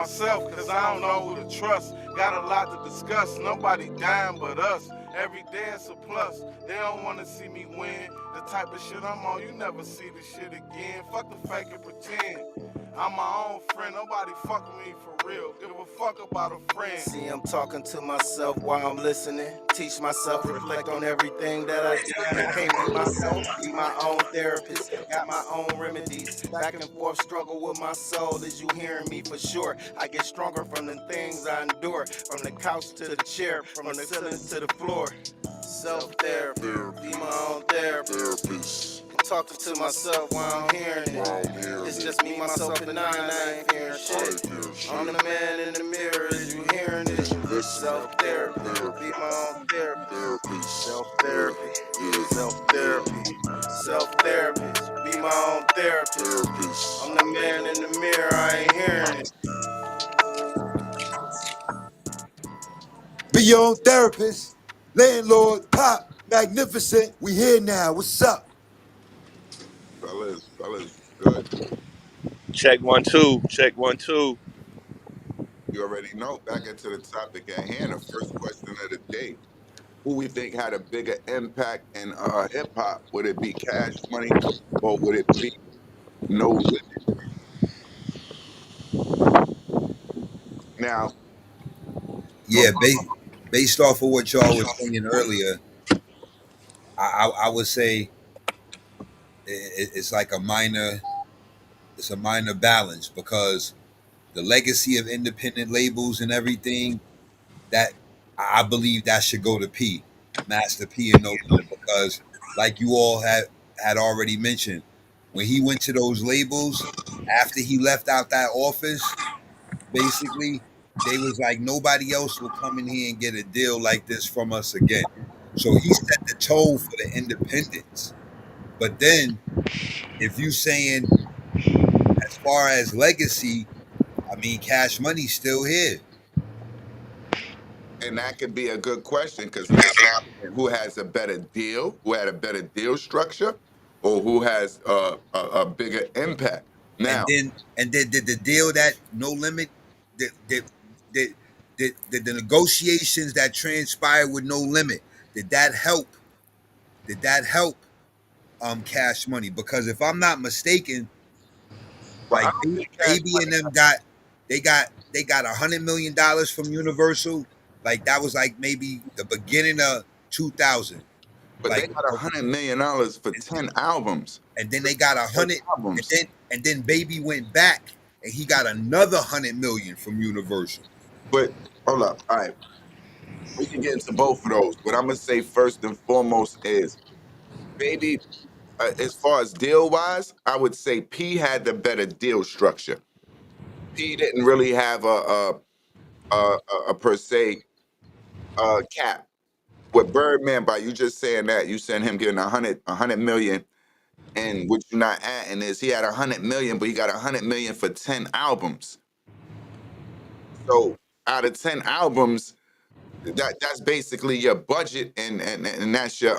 myself, cause I don't know who to trust. Got a lot to discuss, nobody dying but us. Every day it's a plus. They don't wanna see me win. The type of shit I'm on, you never see this shit again. Fuck the fake and pretend. I'm my own friend, nobody fuck with me for real. Give a fuck about a friend. See, I'm talking to myself while I'm listening. Teach myself, reflect on everything that I do. I can't be myself, be my own therapist. Got my own remedies. Back and forth struggle with my soul. Is you hearing me for sure? I get stronger from the things I endure. From the couch to the chair, from the ceiling to the floor. Self therapy, be my own therapist. Talking to myself while I'm hearing it. It's just me, myself, and I ain't fearing shit. I'm the man in the mirror, is you hearing it? Self therapy, be my own therapist. Self therapy, self therapy, self therapist, be my own therapist. I'm the man in the mirror, I ain't hearing it. Be your own therapist. Landlord, pop, magnificent. We here now. What's up? Fellas, good. Check 1 2. Check 1 2. You already know. Back into the topic at hand. The first question of the day: who we think had a bigger impact in hip hop? Would it be Cash Money or would it be No Limit? Now, oh, Yeah, based off of what y'all was saying earlier, I would say it's like it's a minor balance because the legacy of independent labels and everything that I believe that should go to P, Master P and No Limit because like you all had already mentioned, when he went to those labels after he left out that office, basically they was like nobody else will come in here and get a deal like this from us again. So he set the tone for the independents. But then if you saying as far as legacy, I mean Cash Money's still here. and that could be a good question because now who has a better deal? Who had a better deal structure, or who has a bigger impact? And Now, then did the deal that No Limit did did, did the negotiations that transpired with No Limit, did that help? Did that help Cash Money? Because if I'm not mistaken, but I like don't think Cash Baby Money. and them they got $100 million from Universal. Like that was like maybe the beginning of 2000. But they Like got $100 million for 10 albums. and then they got a Ten hundred and albums. then Baby went back and he got another 100 million from Universal. But hold up. All right. We can get into both of those. What I'm gonna say first and foremost is, Baby, as far as deal wise, I would say P had the better deal structure. P didn't really have a per se cap. With Birdman, by you just saying that, you saying him getting a hundred million, and what you're not adding is he had 100 million, but he got 100 million for 10 albums. So out of 10 albums, that's basically your budget, and that's your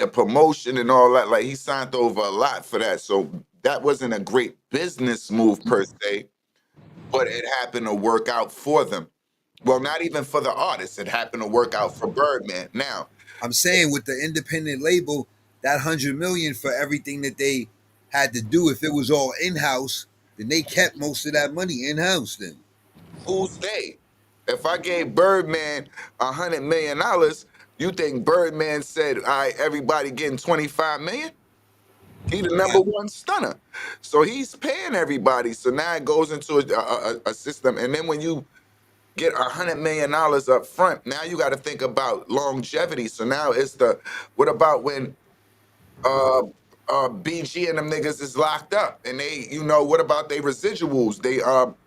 promotion and all that. Like he signed over a lot for that. So that wasn't a great business move per se, but it happened to work out for them. Well, not even for the artist. It happened to work out for Birdman. Now, I'm saying with the independent label, that 100 million for everything that they had to do, if it was all in house, then they kept most of that money in house. Then who's they? If I gave Birdman $100 million, you think Birdman said, "All right, everybody getting 25 million"? He the number one stunner, so he's paying everybody. So now it goes into a system, and then when you get $100 million up front, now you got to think about longevity. So now it's the what about when uh BG and them niggas is locked up, and they, what about they residuals? They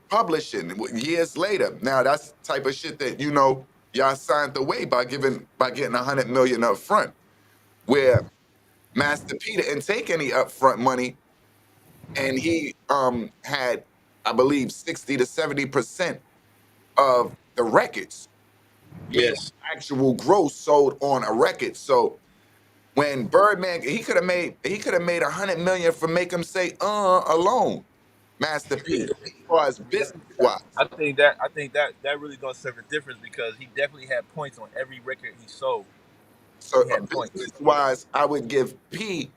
publishing years later. Now that's the type of shit that y'all signed away by getting 100 million up front, where Master P didn't take any upfront money, and he had, I believe, 60 to 70% of the records, meaning Yes. actual gross sold on a record. So when Birdman, he could have made 100 million for Make Him Say alone. Master P. Yeah. As far as business wise. I think that really gonna serve a difference because he definitely had points on every record he sold. So He had points. business wise, I would give P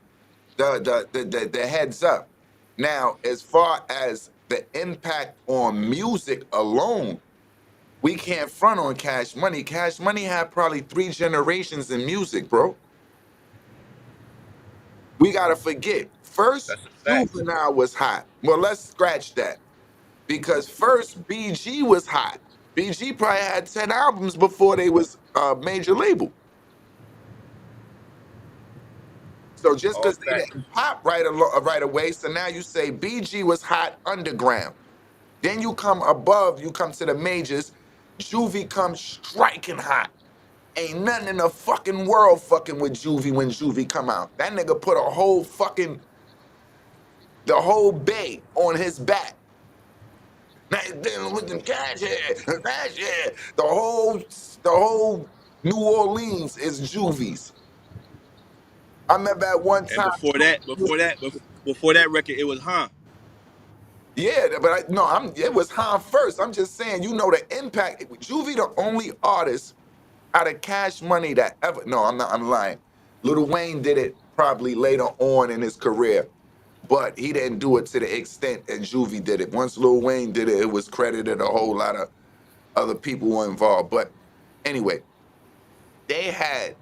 the heads up. Now, as far as the impact on music alone, we can't front on Cash Money. Cash Money had probably 3 generations in music, bro. We gotta forget. First, That's a fact. Juvenile was hot. Well, let's scratch that. Because first BG was hot. BG probably had 10 albums before they was a major label. So just All because they facts. didn't pop right away, so now you say BG was hot underground. Then you come above, you come to the majors, Juvie comes striking hot. Ain't nothing in the fucking world fucking with Juvie when Juvie come out. That nigga put a whole fucking, the whole bay on his back. Now he's dealing with them cash here, cash here. The whole New Orleans is Juvie's. I remember at one And time. before that record, it was Yeah, but it was Han first. I'm just saying, you know the impact. Juvie, the only artist out of Cash Money that ever. No, I'm lying. Lil Wayne did it probably later on in his career, but he didn't do it to the extent that Juvie did it. Once Lil Wayne did it, it was credited. A whole lot of other people were involved. But anyway, they had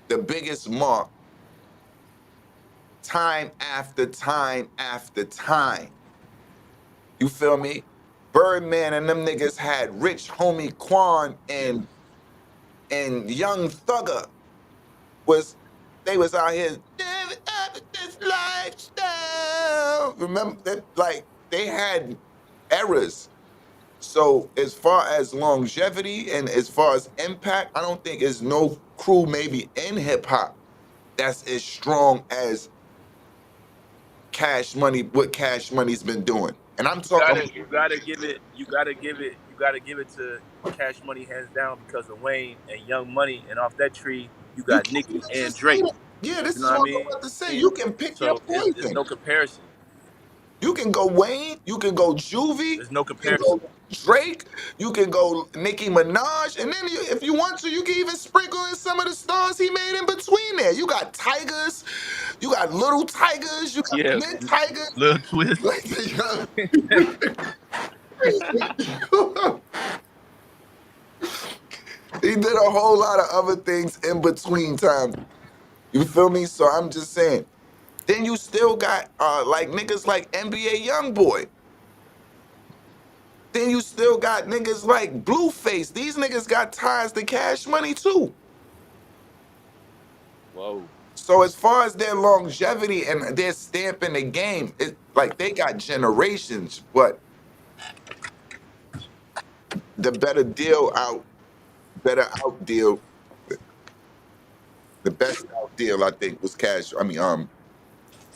the biggest mark time after time after time. You feel me? Birdman and them niggas had Rich Homie Quan and Young Thugger they was out here living up this lifestyle. Remember that? Like they had eras. So as far as longevity and as far as impact, I don't think there's no crew maybe in hip hop that's as strong as Cash Money. What Cash Money's been doing, and I'm talking. you gotta give it to Cash Money hands down because of Wayne and Young Money, and off that tree you You got can't Nicki and just say Drake. that. Yeah, this You is know what I what I'm mean? about to say. You can pick your So it's poison. no comparison. You can go Wayne, you can go Juvie, There's no you can comparison. go Drake, you can go Nicki Minaj, and then if you want to, you can even sprinkle in some of the stars he made in between there. You got Tigers, you got Little Tigers, you got Yeah, Mid Tigers, Lil Twist. like he did a whole lot of other things in between time. You feel me? So I'm just saying. Then you still got like niggas like NBA Youngboy. Then you still got niggas like Blueface. These niggas got ties to Cash Money too. Whoa. So as far as their longevity and their stamp in the game, like they got generations, but the better out deal, the best out deal I think was Cash. I mean,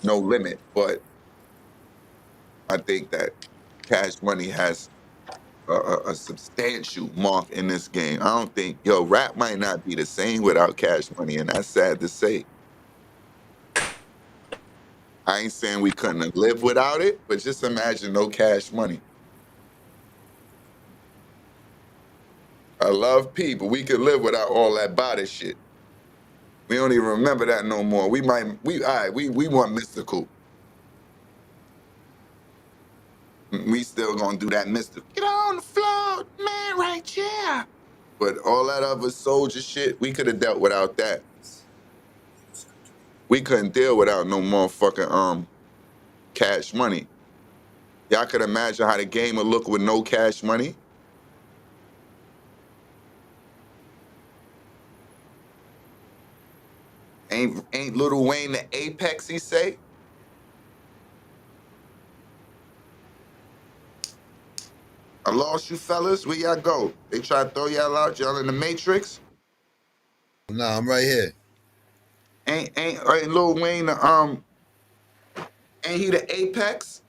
No Limit, but I think that Cash Money has a substantial mark in this game. I don't think, rap might not be the same without Cash Money, and that's sad to say. I ain't saying we couldn't live without it, but just imagine no Cash Money. I love P, but we could live without all that body shit. We don't even remember that no more. We want mystical. We still gonna do that mystical. Get on the floor, man, right here. But all that other soldier shit, we could have dealt without that. We couldn't deal without no motherfucking Cash Money. Y'all could imagine how the game would look with no Cash Money. Ain't Lil Wayne the apex, he say? I lost you fellas. Where y'all go? They try to throw y'all out. Y'all in the Matrix? No, I'm right here. Ain't Lil Wayne ain't he the apex?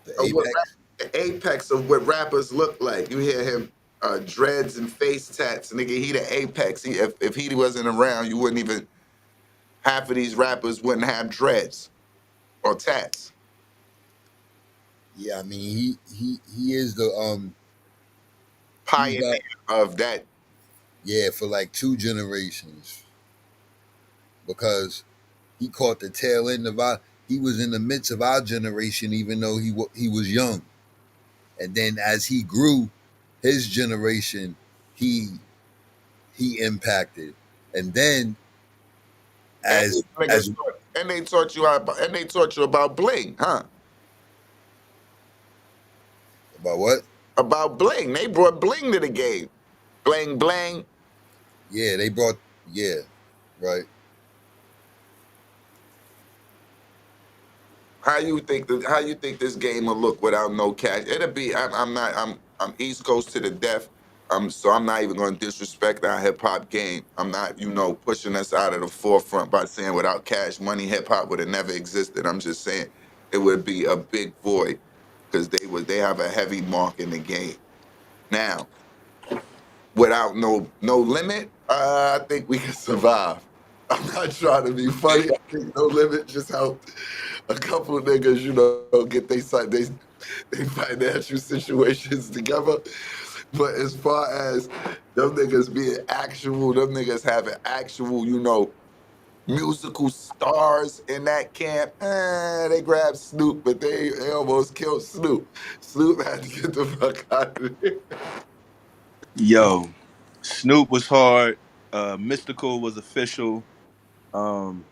The Of what Apex. the apex of what rappers look like. You hear him dreads and face tats, nigga. He the apex. If he wasn't around, you wouldn't even half of these rappers wouldn't have dreads or tats. Yeah, I mean he is the he's Pioneer like, of that. yeah, for like two generations, because he caught the tail end of our, he was in the midst of our generation even though he was young. And then as he grew, his generation, he he impacted. And then And as these niggas as taught, and they taught you about bling, huh? about what? About bling. They brought bling to the game. Bling bling. Yeah, they brought, yeah, right. How you think this game will look without no cash? It'll be. I'm East Coast to the death. So I'm not even going to disrespect our hip hop game. I'm not, pushing us out of the forefront by saying without cash money, hip hop would have never existed. I'm just saying it would be a big void because they have a heavy mark in the game. Now, without no limit, I think we can survive. I'm not trying to be funny. I think no limit just helped a couple of niggas, get they financial situations together. But as far as them niggas being actual, them niggas having actual, musical stars in that camp, they grabbed Snoop, but they almost killed Snoop. Snoop had to get the fuck out of there. Yo, Snoop was hard. Mystical was official. Um,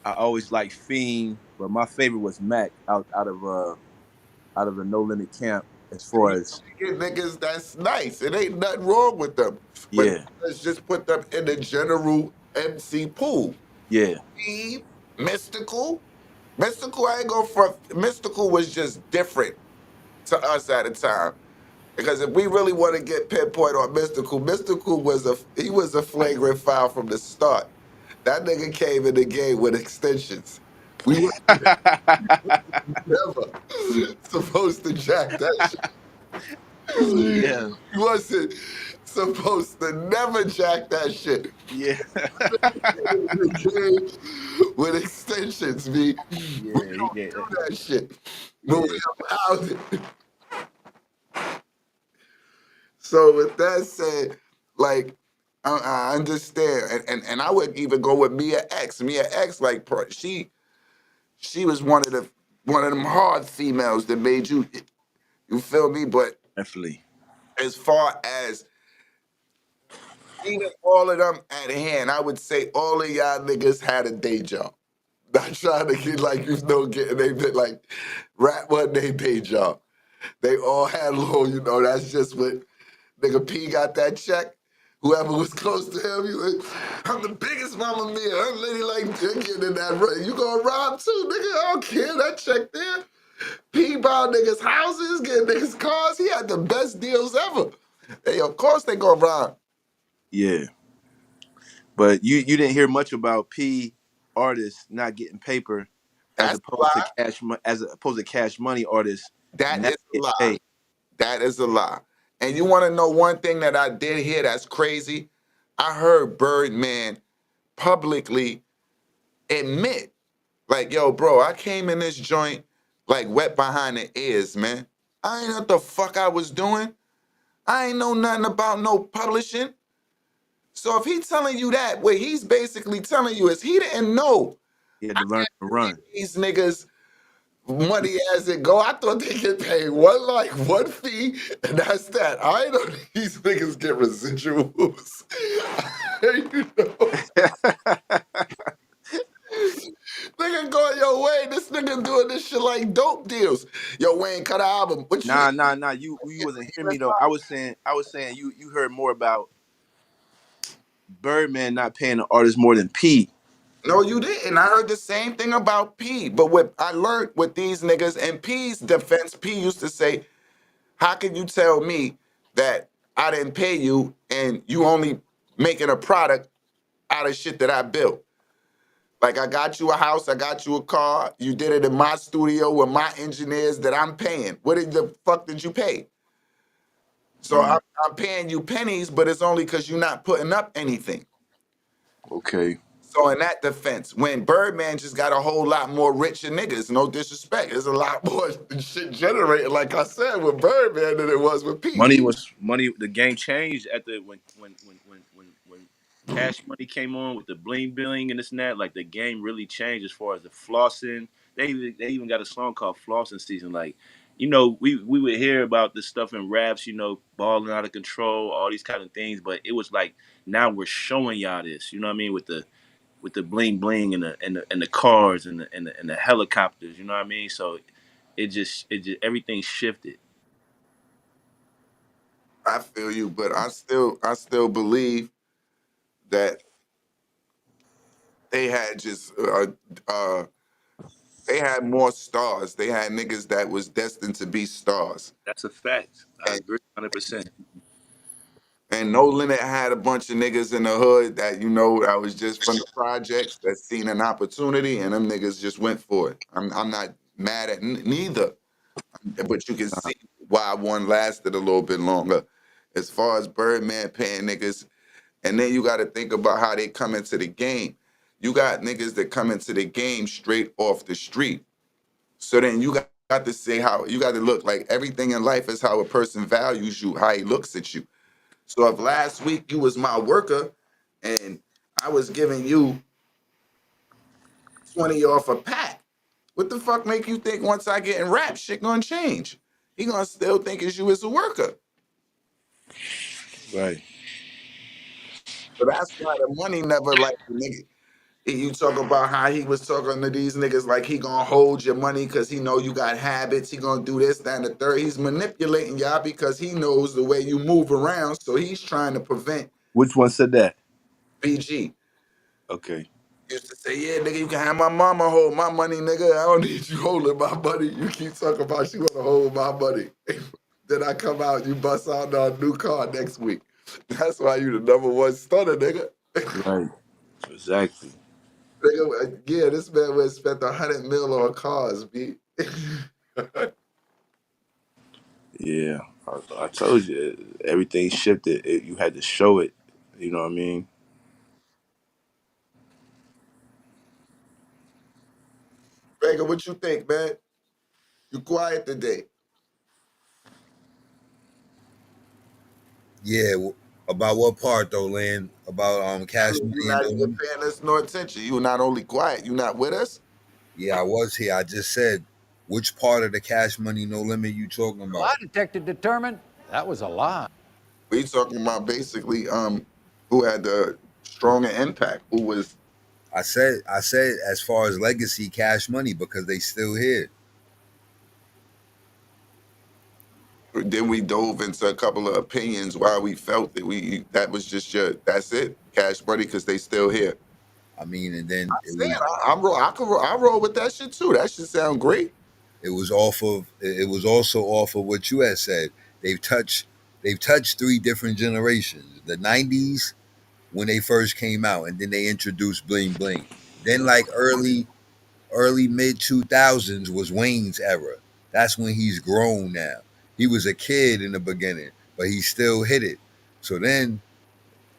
I always liked Fiend, but my favorite was Mac out of the No Limit camp. As far as Get niggas that's nice. It ain't nothing wrong with them. But yeah, let's just put them in the general MC pool. yeah, Steve, Mystical. Mystical, I ain't go for Mystical was just different to us at the time. Because if we really want to get pinpoint on Mystical, Mystical was a flagrant foul from the start. That nigga came in the game with extensions. We were never supposed to jack that shit. yeah, He wasn't supposed to never jack that shit. yeah, With extensions, B. We yeah. He don't get do that shit. But yeah. we allowed it. So with that said, like, I understand, and I would even go with Mia X. Mia X, like, she was one of them hard females that made you feel me. But Definitely. as far as even all of them at hand, I would say all of y'all niggas had a day job. Not trying to get like getting they bit like rap wasn't they day job. They all had little, that's just what nigga P got that check. Whoever was close to him, he like, I'm the biggest mama mia. I'm lady like getting in that run. You gonna rob too, nigga? I don't care. That check there. P bought niggas houses, getting niggas cars. He had the best deals ever. Hey, of course they gonna rob. Yeah, but you didn't hear much about P artists not getting paper as That's a opposed to lie. Cash Money artists That not is a getting lie. paid. That is a lie. And you want to know one thing that I did hear that's crazy? I heard Birdman publicly admit, like, yo, bro, I came in this joint like wet behind the ears, man. I ain't know what the fuck I was doing. I ain't know nothing about no publishing. So if he's telling you that, what he's basically telling you is he didn't know He had to learn to run. these niggas money as it go. I thought they get paid one fee, and that's that. I know these niggas get residuals. you know, nigga going your way. This nigga doing this shit like dope deals. Yo, Wayne, cut an album. What you think? Nah. You wasn't hearing me though. I was saying you heard more about Birdman not paying the artist more than P. No, you didn't. I heard the same thing about P. But what I learned with these niggas, and P's defense, P used to say, how can you tell me that I didn't pay you and you only making a product out of shit that I built? Like, I got you a house, I got you a car, you did it in my studio with my engineers that I'm paying. What the fuck did you pay? So I'm paying you pennies, but it's only because you're not putting up anything. Okay. So in that defense, when Birdman just got a whole lot more richer niggas, no disrespect, there's a lot more shit generated, like I said, with Birdman than it was with Money PG. was money. The game changed at the when Cash Money came on with the bling bling and this and that. Like the game really changed as far as the flossing. They even got a song called Flossing Season. Like, we would hear about this stuff in raps. Balling out of control, all these kind of things. But it was like now we're showing y'all this. You know what I mean? With the bling bling and the cars and the helicopters. You know what I mean? So it just everything shifted. I feel you, but I still believe that they had just they had more stars. They had niggas that was destined to be stars. That's a fact. I And agree 100%. and No Limit had a bunch of niggas in the hood that was just from the projects that seen an opportunity and them niggas just went for it. I'm not mad at neither, but you can see why one lasted a little bit longer. As far as Birdman paying niggas, and then you got to think about how they come into the game. You got niggas that come into the game straight off the street. So then you got to say how you got to look like everything in life is how a person values you, how he looks at you. So if last week you was my worker and I was giving you 20 off a pack, what the fuck make you think once I get in rap shit gonna change? He gonna still think it's you as a worker. Right. So that's why the money never like the nigga. You talk about how he was talking to these niggas like he gonna hold your money because he know you got habits. He gonna do this, that, and the third. He's manipulating y'all because he knows the way you move around. So he's trying to prevent Which one said that? BG. Okay. Used to say, yeah, nigga, you can have my mama hold my money, nigga. I don't need you holding my money. You keep talking about you wanna hold my money. Then I come out, you bust out on a new car next week. That's why you the number one stunner, nigga. Right. Exactly. Nigga, yeah, this man went spent 100 mil on cars, B. Yeah. I told you everything shifted. You had to show it. You know what I mean? Vega, what you think, man? You quiet today. Yeah, about what part though, Lynn? About Cash You Money and not No even Limit? paying us no attention. You not only quiet, you not with us. Yeah, I was here. I just said which part of the Cash Money No Limit you talking about? Lie detector determined that was a lie. We talking about basically who had the stronger impact, who was I said as far as legacy Cash Money because they still here. then we dove into a couple of opinions why we felt that was just that's it, Cash Money, because they still here. I mean, and then it Saying was I roll with that shit too. That shit sound great. it was also off of what you had said. They've touched they've touched three different generations. The '90s when they first came out, and then they introduced Bling Bling. Then like early mid 2000s was Wayne's era. That's when he's grown now. He was a kid in the beginning, but he still hit it. So then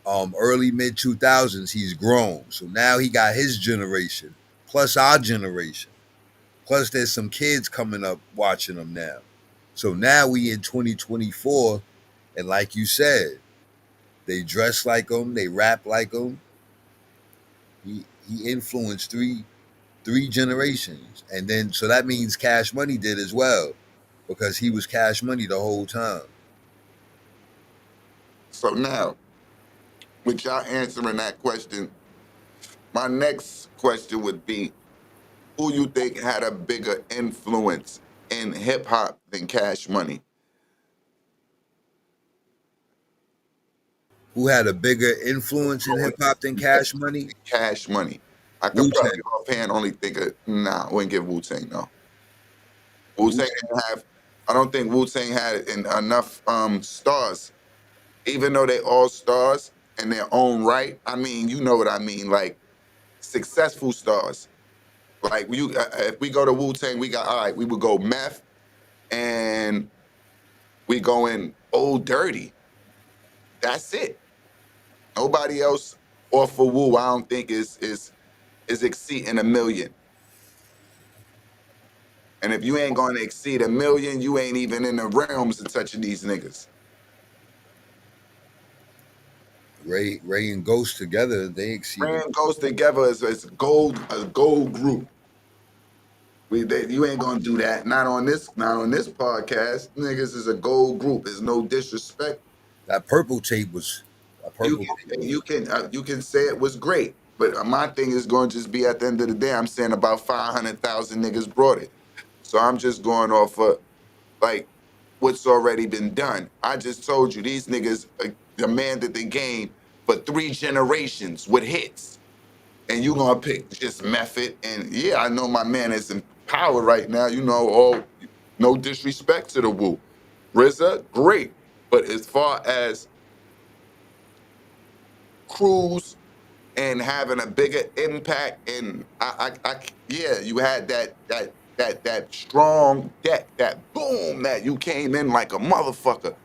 early mid 2000s he's grown. So now he got his generation plus our generation. Plus there's some kids coming up watching him now. So now we in 2024 and like you said, they dress like him, they rap like him. He influenced three generations. And then so that means Cash Money did as well because he was Cash Money the whole time. So now, with y'all answering that question, my next question would be, who you think had a bigger influence in hip hop than Cash Money? Who had a bigger influence in hip hop than Cash Money? Cash Money. I could Wu probably Tang. offhand only think of I wouldn't give Wu Tang no. Wu Tang didn't have. I don't think Wu Tang had enough stars, even though they all stars in their own right. I mean, you know what I mean, like successful stars. Like if we go to Wu Tang, we got all right. We would go Meth, and we go in Old Dirty. That's it. Nobody else off of Wu, I don't think is exceeding $1 million. And if you ain't gonna exceed $1 million, you ain't even in the realms of touching these niggas. Ray and Ghost together, they exceeded. Brand goes together as a gold group. You ain't gonna do that. Not on this podcast. Niggas is a gold group. There's no disrespect. That purple tape was. You can say it was great, but my thing is going to just be at the end of the day. I'm saying about 500,000 niggas brought it, so I'm just going off of like what's already been done. I just told you these niggas demanded the game for 3 generations with hits, and you gonna pick just Method. And yeah, I know my man is in power right now. You know, no disrespect to the Wu, RZA, great, but as far as Cruz and having a bigger impact, and yeah, you had that strong deck, that boom, that you came in like a motherfucker,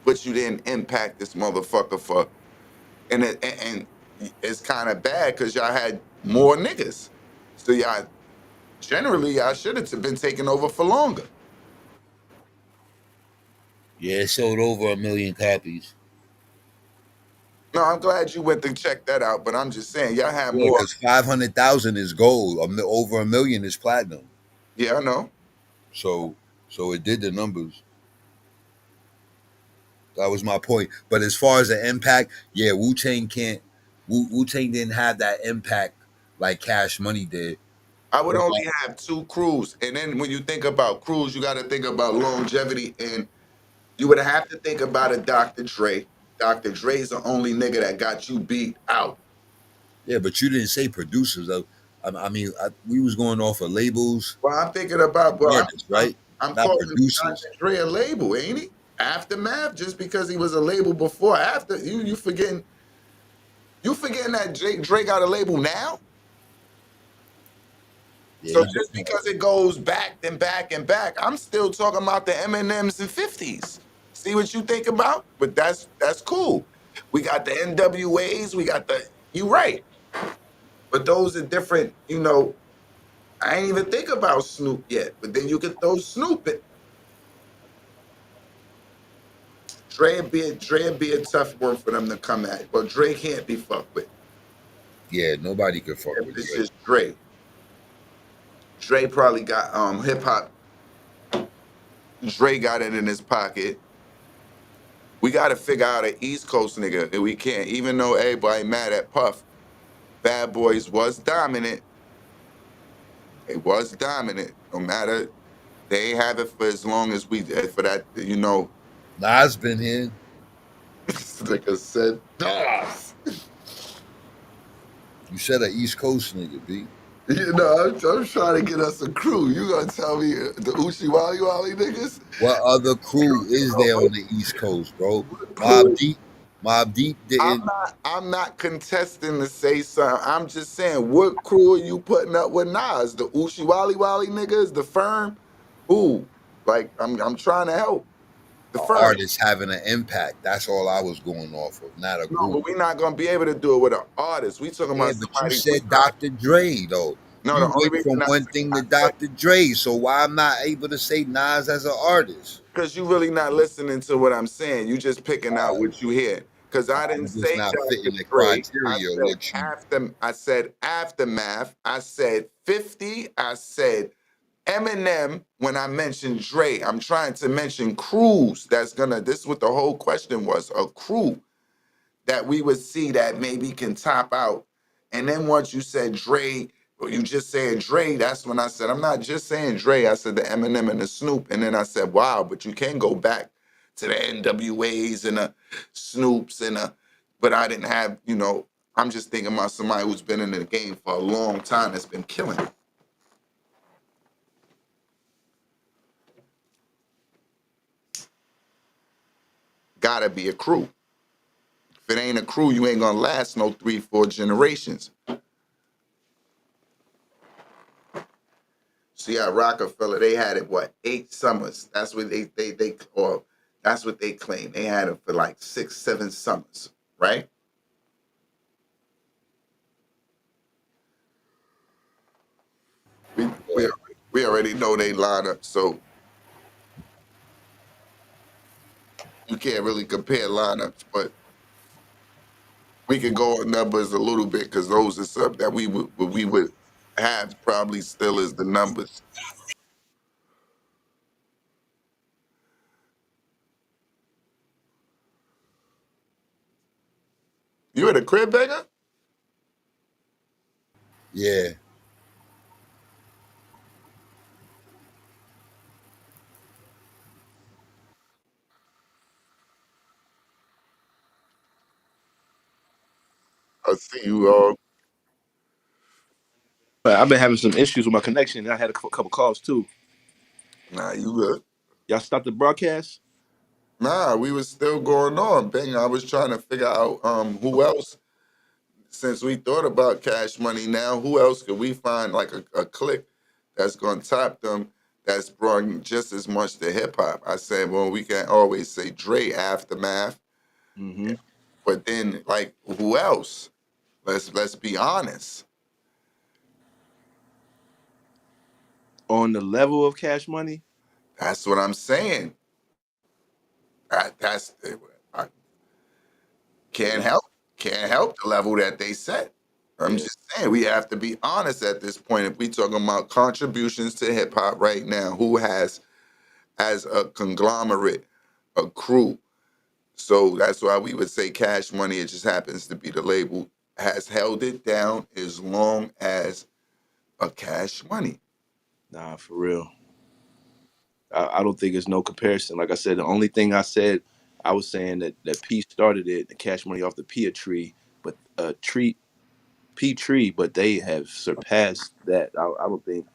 but you didn't impact this motherfucker for, and it's kind of bad because y'all had more niggas, so y'all should have been taking over for longer. Yeah, it sold over 1 million copies. No, I'm glad you went to check that out, but I'm just saying y'all had Yeah, more. because 500,000 is gold. Over 1 million is platinum. Yeah, I know. So it did the numbers. That was my point. But as far as the impact, yeah, Wu-Tang didn't have that impact like Cash Money did. I would only have 2 crews, and then when you think about crews, you got to think about longevity, and you would have to think about a Dr. Dre. Dr. Dre's the only nigga that got you beat out. Yeah, but you didn't say producers. We was going off of labels. Well, I'm thinking about, right? I'm Not calling producers. Dr. Dre a label, ain't he? Aftermath, just because he was a label before. After you forgetting that Dre got a label now. Yeah, So just because it goes back and back and back, I'm still talking about the Eminems and 50s. See what you think about? But that's cool. We got the NWAs, you right. But those are different, I ain't even think about Snoop yet, but then you can throw Snoop in. Dre would be a tough one for them to come at. But Dre can't be fucked with. Yeah, nobody could fuck with It's Dre. just Dre. Dre probably got hip hop. Dre got it in his pocket. We got to figure out an East Coast nigga, and we can't. Even though everybody mad at Puff, Bad Boys was dominant. It was dominant. No matter, they ain't have it for as long as we did. For that, Nas been here. Nigga said Nas. You said an East Coast nigga, B. I'm trying to get us a crew. You gonna tell me the Uchi Wally Wally niggas? What other crew is there on the East Coast, bro? Mobb Deep didn't. I'm not contesting to say something. I'm just saying, what crew are you putting up with Nas? The Uchi Wally Wally niggas, the Firm? Who? Like, I'm trying to help. The Firm. Artists having an impact. That's all I was going off of, not a group. No, but we're not gonna be able to do it with an artist. We talking about but somebody. You said Dr. Dre though. No, you went from one thing to Dr. Dre. So why I'm not able to say Nas as an artist? Because you really not listening to what I'm saying. You just picking out what you hear. Because I didn't say not fitting the Dre. criteria. I said Aftermath. I said 50. I said Eminem. When I mentioned Dre, I'm trying to mention crews. This is what the whole question was, a crew that we would see that maybe can top out. And then once you said Dre, or you just said Dre, that's when I said, I'm not just saying Dre. I said the Eminem and the Snoop. And then I said, wow, but you can go back to the NWAs and the Snoops but I didn't have, I'm just thinking about somebody who's been in the game for a long time that's been killing it. Gotta be a crew. If it ain't a crew, you ain't gonna last no 3-4 generations. See, at Rockefeller, they had it 8 summers. That's what that's what they claim. They had it for like 6-7 summers, right? We already know they lineup, so you can't really compare lineups, but we can go on numbers a little bit because those are something that we would have probably still is the numbers. You at a crib, Beggar? Yeah. I see you. But I've been having some issues with my connection. I had a couple calls too. Nah, you good. Y'all stopped the broadcast? Nah, we was still going on. Bang, I was trying to figure out who else, since we thought about Cash Money now, who else could we find like a click that's gonna top them that's brought just as much to hip hop. I said, well, we can always say Dre Aftermath, Mm-hmm. but then like who else? Let's be honest. On the level of Cash Money? That's what I'm saying. That's I can't help the level that they set. I'm Yeah. just saying we have to be honest at this point. If we talking about contributions to hip hop right now, who has as a conglomerate, a crew? So that's why we would say Cash Money. It just happens to be the label has held it down as long as a Cash Money. Nah, for real. I don't think there's no comparison. Like I said, the only thing I said, I was saying that P started it, the Cash Money off the Pia tree, but P tree, but they have surpassed that. I don't think,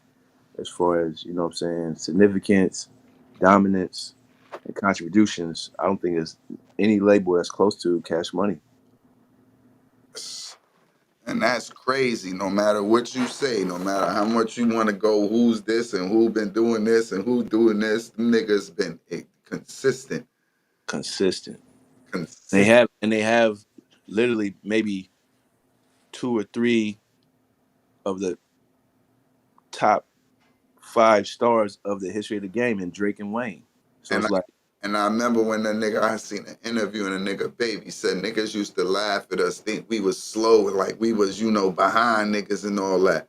as far as, you know what I'm saying, significance, dominance, and contributions, I don't think there's any label that's close to Cash Money. And that's crazy. No matter what you say, no matter how much you want to go, who's this and who been doing this and who doing this, them niggas been consistent. Consistent. Consistent. They have literally maybe 2 or 3 of the top 5 stars of the history of the game in Drake and Wayne. So And it's like, And I remember when that nigga, I seen an interview and a nigga Baby said niggas used to laugh at us, think we was slow and like we was, behind niggas and all that.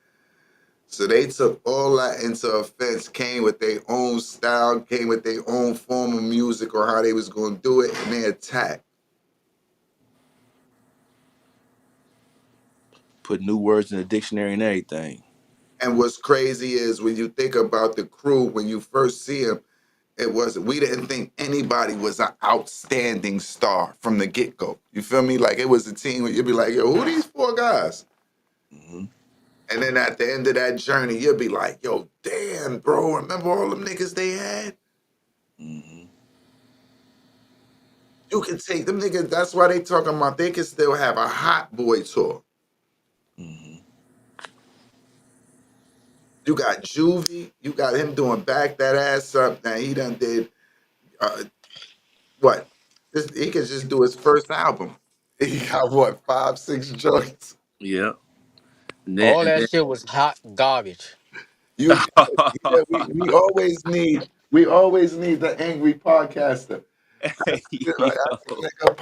So they took all that into offense, came with their own style, came with their own form of music or how they was gonna do it, and they attacked. put new words in the dictionary and everything. And what's crazy is when you think about the crew, when you first see them, we didn't think anybody was an outstanding star from the get-go. You feel me? Like it was a team where you'd be like, yo, who these 4 guys? Mm-hmm. And then at the end of that journey, you'll be like, yo, damn, bro, remember all them niggas they had? Mm-hmm. You can take them niggas, that's why they talking about they can still have a Hot Boy tour. Mm-hmm. You got Juvie, you got him doing Back That Ass Up. Now he done did, what? He could just do his first album. He got what, 5, 6 joints? Yeah. All And that then shit was hot garbage. You, yeah, we always need the angry podcaster. yo,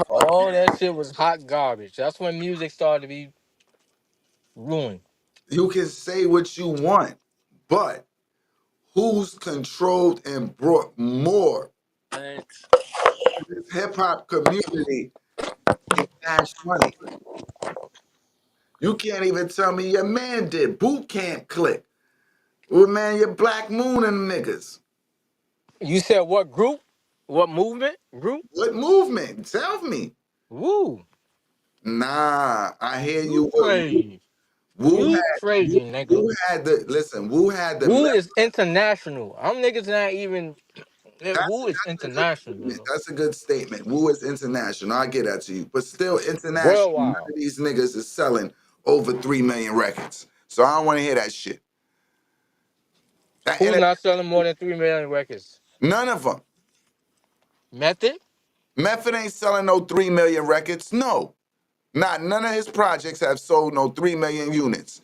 All that shit was hot garbage. That's when music started to be ruined. You can say what you want, but who's controlled and brought more to this hip hop community than Cash Money? You can't even tell me your man did. Boot Camp Click. Well, man, your Black Moon and niggas. You said what group? What movement? Group? What movement? Tell me. Woo. Nah, I hear You you. crazy. You crazy, nigga. Wu had the Woo is international. I'm niggas not even. Woo is That's a good international, statement. nigga. That's a good statement. Wu is international. I get that to you. But still, international, none Worldwide. of these niggas is selling over 3 million records. So I don't want to hear that shit. Who's not selling more than 3 million records? None of them. Method? Method ain't selling no 3 million records. No. None of his projects have sold no 3 million units.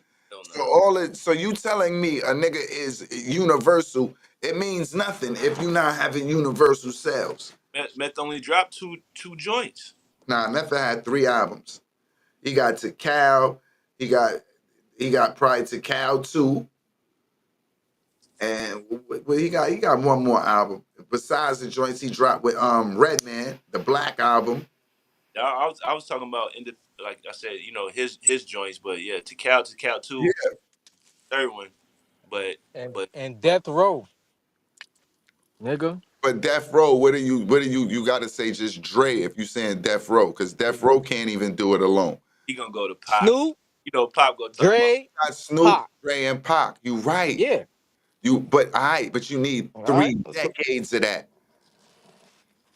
Hell So no. all it, so you telling me a nigga is universal? It means nothing if you not having universal sales. Meth only dropped two joints. Nah, Method had 3 albums. He got to Cal. He got probably to Cal 2. And he got one more album besides the joints he dropped with Redman, the Black album. I was talking about like I said, his joints, but yeah, to Cal Yeah. 2, third one, but and but and Death Row, nigga. But Death Row, what do you got to say just Dre if you saying Death Row? Because Death Row can't even do it alone. he gonna go to Pop. Snoop, Pop gonna talk about Dre, Got Snoop, Pac. Dre, and Pac. You right. Yeah. But you need All right. 3 decades of that.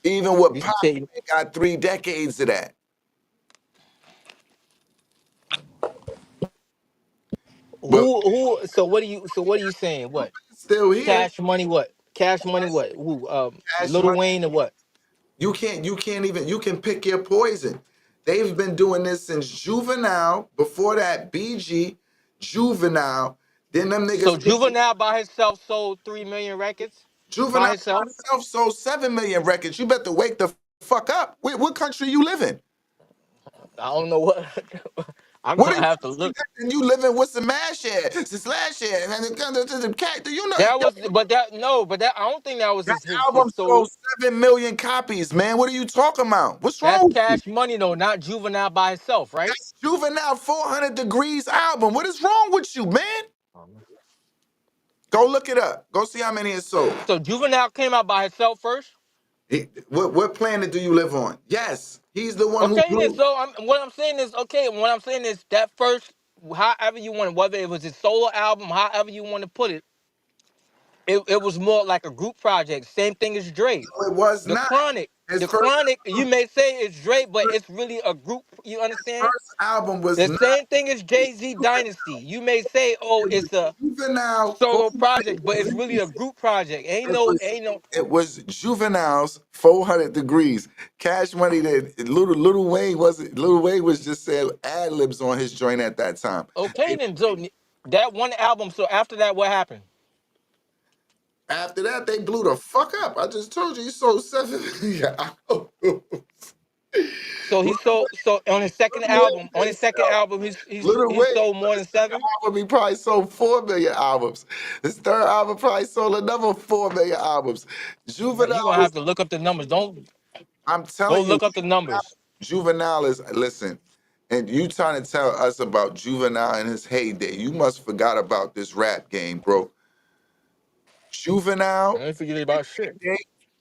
Even with You Pac, say they got 3 decades of that. But who? So what are you saying? What? it's still here. Cash Money? What? Cash Money? What? Who? Cash Little Money. Wayne and what? You can't even, you can pick your poison. They've been doing this since Juvenile. Before that, BG, Juvenile. Then them So niggas, Juvenile by himself sold 3 million records by Juvenile by himself. himself sold 7 million records. You better wake the fuck up. What country you live in? I don't know what. I'm What are gonna you, have to look. and you live in what's the mash year? Since last year. And then the cat, do you know That was, but that no, but that I don't think that was that his album solo. sold 7 million copies, man? What are you talking about? What's That's wrong with you? Cash Money though, not Juvenile by himself, right? That's Juvenile 400 Degrees album. What is wrong with you, man? Go look it up. Go see how many it sold. So Juvenile came out by himself first. What planet do you live on? Yes, he's the one who Okay, then. blew. So what I'm saying is okay. What I'm saying is that first, however you want it, whether it was his solo album, however you want to put it, it was more like a group project. Same thing as Dre. It was The not. Chronic. His The first Chronic, you album, may say it's Dre, but it's really a group. You understand? first album was The not same thing as Jay-Z Dynasty. You may say, oh, it was it's a Juvenile solo 400 project, but it's really a degrees. group project. Ain't It no, was ain't no. it was Juvenile's 400 degrees. Cash Money that Little Wayne was just saying ad libs on his joint at that time. Okay, then. So that one album. So after that, what happened? After that, they blew the fuck up. I just told you he sold 7 million albums. So he sold. So on his second Little Wayne album, didn't sell. Little he Wayne, sold more than his second 7. album, he probably sold 4 million albums. His third album probably sold another 4 million albums. But you Juvenile gonna was, have to look up the numbers. Don't I'm go telling you, look up the numbers. Juvenile is, listen, and you trying to tell us about Juvenile in his heyday. You must forgot about this rap game, bro. I Juvenile, ain't forget about shit.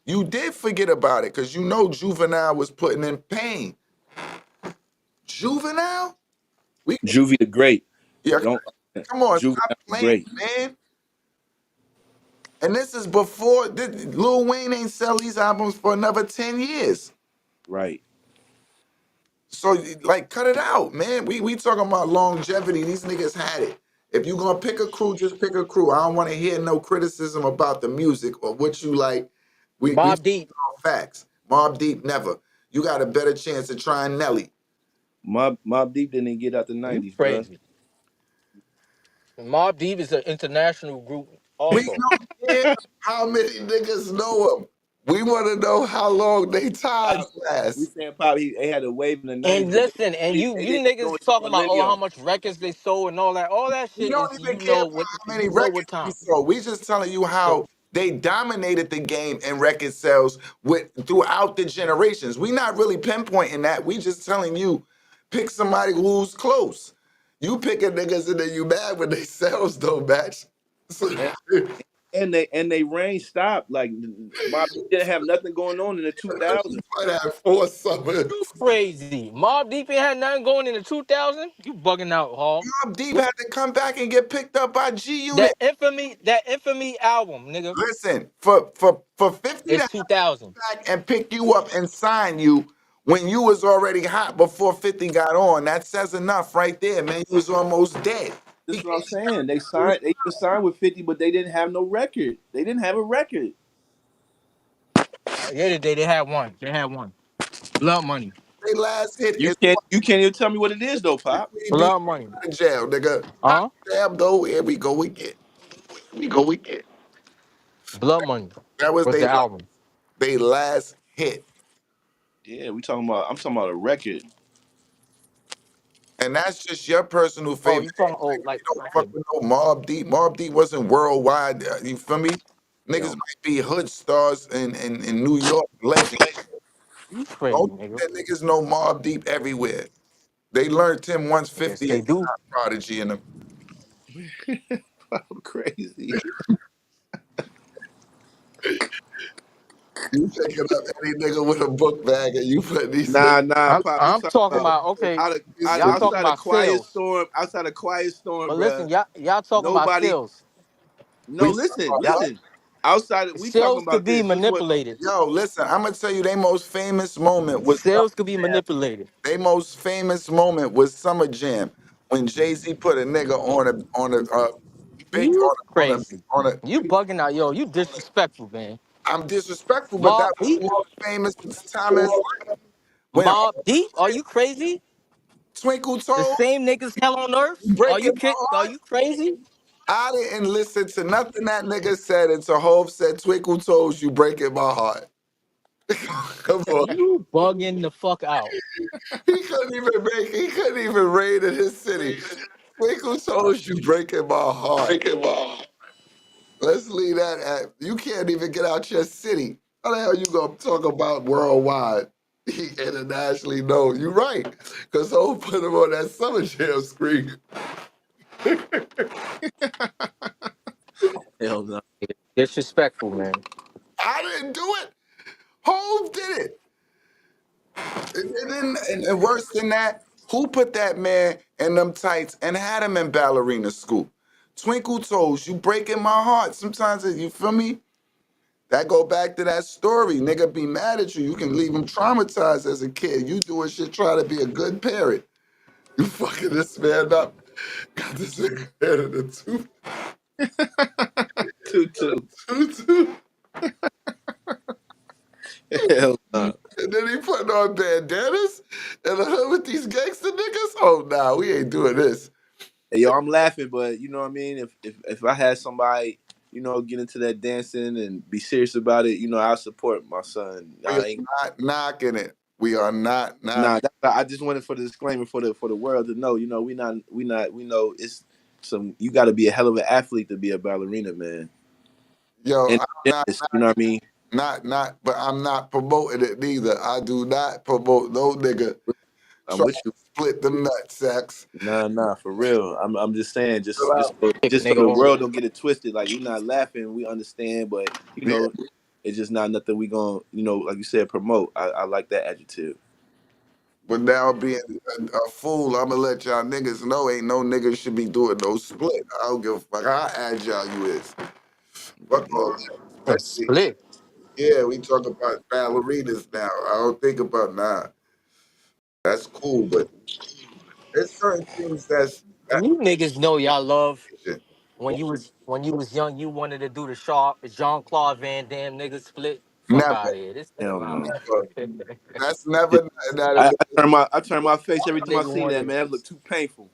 you did forget about it because you know Juvenile was putting in pain. Juvenile? We Juvie the Great. Yeah, Don't come on, Juvenile stop the playing, Great. man. And this is before Lil Wayne ain't sell these albums for another 10 years. Right. So like cut it out, man. We talking about longevity. These niggas had it. If you gonna pick a crew, just pick a crew. I don't want to hear no criticism about the music or what you like. We Mob Deep. facts. Mob Deep never. You got a better chance of trying Nelly. Mob Deep didn't get out the You 90s, bro. crazy. Mob Deep is an international group We also. don't care how many niggas know them. We want to know how long they times We last. saying Pop, they had a wave in the And 90s, but listen, and they you didn't go niggas into talking about oh how millennium. much records they sold and all that. All that We shit don't is even care about how many you know what records we time. sold. We just telling you So how they dominated the game in record sales with throughout the generations. We not really pinpointing that. We just telling you, pick somebody who's close. You picking niggas and then you mad when they sales don't match. So, And they reign stopped. Like Mob Deep didn't have nothing going on in the 2000s. might have 4 summers. you crazy. Mob Deep ain't had nothing going in the 2000. You bugging out, Hall. Mobb Deep had to come back and get picked up by G Unit. That infamy album, nigga, Listen, for 50 to is 2000. back and pick you up and sign you when you was already hot before 50 got on. That says enough right there, man. You was almost dead. That's what I'm saying. They just signed with 50, but they didn't have no record. They didn't have a record. Yeah, they had one. They had one. Blood Money. They last hit You is can't even tell me what it is though, Pop. we be Blood money. in jail, nigga. Hot Huh? damn though, here we go again. We go again. Blood money That was was the album. they last hit. Yeah, I'm talking about a record. And that's just your personal Oh, favorite. you talking old like You don't fuck okay. with no Mob Deep. Mob Deep wasn't worldwide. You feel me? Niggas Yo, might be hood stars in New York, legend. You crazy, Don't nigga. think that niggas know Mob Deep everywhere. They learned Tim Yes, 150 they and do. Prodigy and them. I'm crazy. You picking up any nigga with a book bag and you put these niggas. Nah, Pop. I'm I'm talking talking about about okay. Y'all talking outside of about Quiet sales. Storm. Outside of Quiet Storm, But bruh. listen, y'all talking about Nobody. sales. No, We talking listen, about Y'all what? listen. Outside, we talking sales could about be this. This is what. manipulated. Yo, listen, I'm gonna tell you their most famous moment was Sales could be manipulated. their most famous moment was Summer Jam when Jay-Z put a nigga on a big You on a crazy. on a You bugging out, yo. You disrespectful, man. I'm disrespectful, but that Mob was Deep, the most famous time as when Mob Deep. Are you crazy? Twinkle The Toes same niggas hell on earth. Are breaking you my kid? Are heart. you crazy? I didn't listen to nothing that nigga said until Hove said Twinkle Toes, you breaking my heart. Come on. You bugging the fuck out. He couldn't even raid in his city. Twinkle Toes, you breaking my heart. Let's leave that at you can't even get out your city. How the hell you gonna talk about worldwide? He internationally known. You right. Cause Hove put him on that Summer Jam screen. Hell no. Disrespectful, man. I didn't do it. Hove did it. And worse than that, who put that man in them tights and had him in ballerina school? Twinkle Toes, you breaking my heart. Sometimes you feel me? That go back to that story. Nigga be mad at you. You can leave him traumatized as a kid. You doing shit trying to be a good parent. You fucking this man up. Got this nigga head in the Two. tooth. Hell no. And then he putting on bandanas and the hood with these gangster niggas. Oh nah, we ain't doing this. Hey, yo, I'm laughing, but you know what I mean. If I had somebody, get into that dancing and be serious about it, I support my son. We are not knocking it. We are not knocking. Nah, I just wanted for the disclaimer for the world to know. We know it's some. You got to be a hell of an athlete to be a ballerina, man. Yo, And I'm not gymnast, you know what I mean. but I'm not promoting it neither. I do not promote no nigga I'm trying with to you. split them nut sacks. Nah, for real. I'm just saying, Chill just out. so, Kick a just so nigga the off. world don't get it twisted. Like we not laughing, we understand, but Yeah. it's just not nothing we gonna, like you said, promote. I like that adjective. But now being a fool, I'ma let y'all niggas know ain't no nigga should be doing no split. I don't give a fuck how agile you is. Fuck all that. A Especially, split. yeah, we talk about ballerinas now. I don't think about that's cool, but there's certain things that's You niggas know y'all love shit. when you was young. You wanted to do the sharp Jean Claude Van Damme nigga split. Fuck Never, out of here. This nigga Hell lying. no. never. That's Just, never nothing out of I, it. I I turn my face every time I Nigga see that wanted man. That look too painful.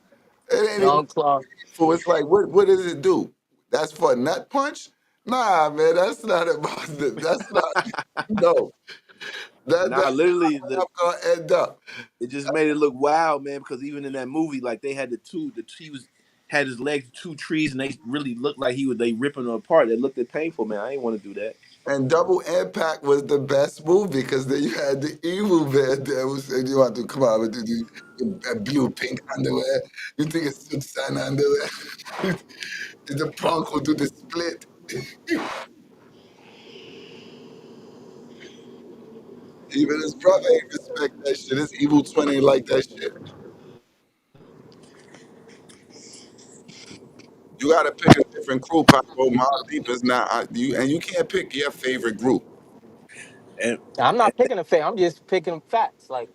It ain't even Jean Claude. for it's like what does it do? That's for a nut punch? Nah, man, that's not about that's not no. Nah, That's literally, not how I'm gonna end up. it just made it look wild, man. Because even in that movie, like they had he was had his legs two trees, and they really looked like they ripping them apart. It looked painful, man. I ain't want to do that. And Double Impact was the best movie because then you had the evil man that was saying you want to come out with the blue pink underwear. You think it's Sun underwear. The punk will do the split. Even his brother ain't respect that shit. His evil twin ain't like that shit. You gotta pick a different crew, Paco. Mobb Deep is not you, and you can't pick your favorite group. And, I'm and not picking a fan. I'm just picking facts. Like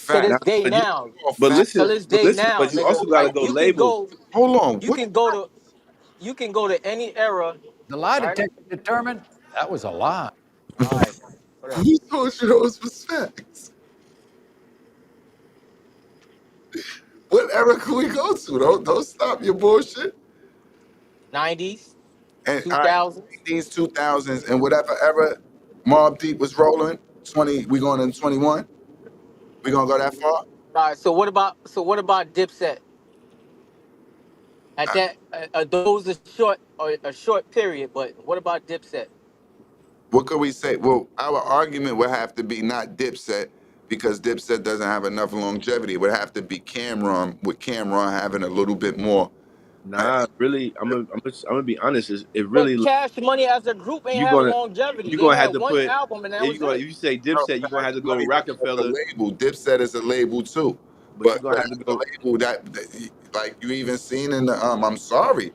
to Fact. this now, day but you, now. Oh, but fact. To listen, this day now, but you nigga. also got to Like go label. Hold on. you What? can go to you can go to any era, The lie right? detector determined that was a lie. All right, whatever. Who told you those was facts? What era can we go to? Don't stop your bullshit. 90s, And all right, 2000s. these 2000s and whatever era Mobb Deep was rolling, 20, we going in 21? We gonna go that far? All right. So what about Dipset? At Uh, that, those a short period. But what about Dipset? What could we say? Well, our argument would have to be not Dipset because Dipset doesn't have enough longevity. It would have to be Cameron, with Cameron having a little bit more. Nah, really, I'm gonna be honest. It But really Cash Money as a group ain't you have gonna longevity. you They gonna have had to one put album and that if you was gonna if it. you say No, Dipset, you're gonna have to Cash go Money as a Rockefeller, label. Dipset is a label too. but you're But gonna as have to a go. label like you even seen in the I'm sorry,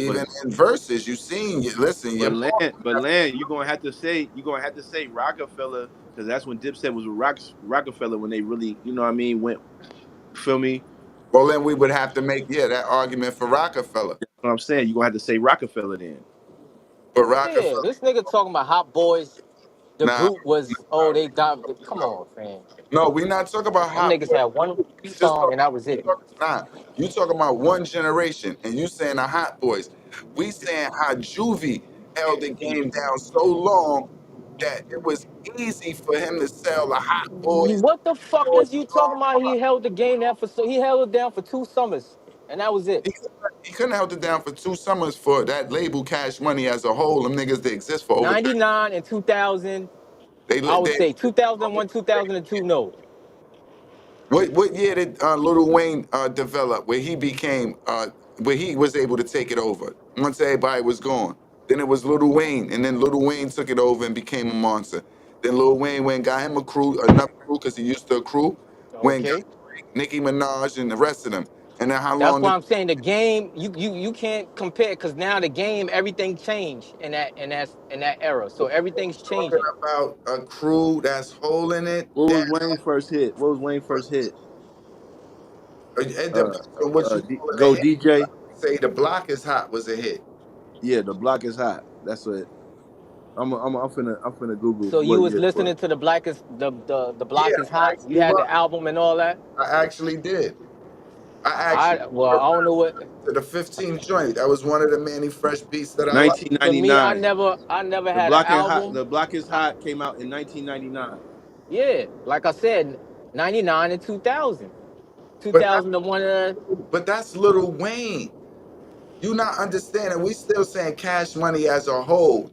But even in verses, you seen listen, your but land, you're gonna have to say Rockefeller because that's when Dipset was with Rockefeller when they really, you know what I mean, went. Feel me? well then we would have to make that argument for Rockefeller. That's what I'm saying. You're gonna have to say Rockefeller then. But Yeah, Rockefeller, this nigga talking about Hot Boys. The nah, group was they got. Come on, man. no, we're not talking about Them hot niggas boy. had one Just song and that was it. nah. You talking about one generation, and you saying the Hot Boys. We saying how Juvie held the game down so long that it was easy for him to sell the Hot Boys. What the fuck is you talking about? He held the game down for he held it down for 2 summers and that was it. He couldn't held it down for 2 summers for that label Cash Money as a whole. Them niggas they exist for over 30. 99 and 2000. I would They say 2001, 2002. No, what year did Lil Wayne develop where he became where he was able to take it over once everybody was gone? Then it was Lil Wayne, and then Lil Wayne took it over and became a monster. Then Lil Wayne went and got him a crew, another crew, because he used to accrue. Went and got okay. Drake, Nicki Minaj, and the rest of them. And then how That's long why did I'm saying the game. You can't compare because now the game everything changed in that era. So everything's talking changing. about a crew that's holding it What down? was Wayne's first hit? What was Wayne's first hit? It depends on what you call it a Go hit. DJ. Say the block is hot was a hit. Yeah, the block is hot. That's what I'm finna Google So you what was year it was. listening to the Yeah, block is I hot. You actually had the was. album and all that. I actually did. I actually I don't know what. to the 15 joint. That was one of the Manny Fresh beats that I like. For me, I 1999. never The had an block and hot. album. The block is hot came out in 1999. Yeah, like I said, 99 and 2000. But that's 2001. Lil Wayne. You not understanding. We still saying Cash Money as a whole.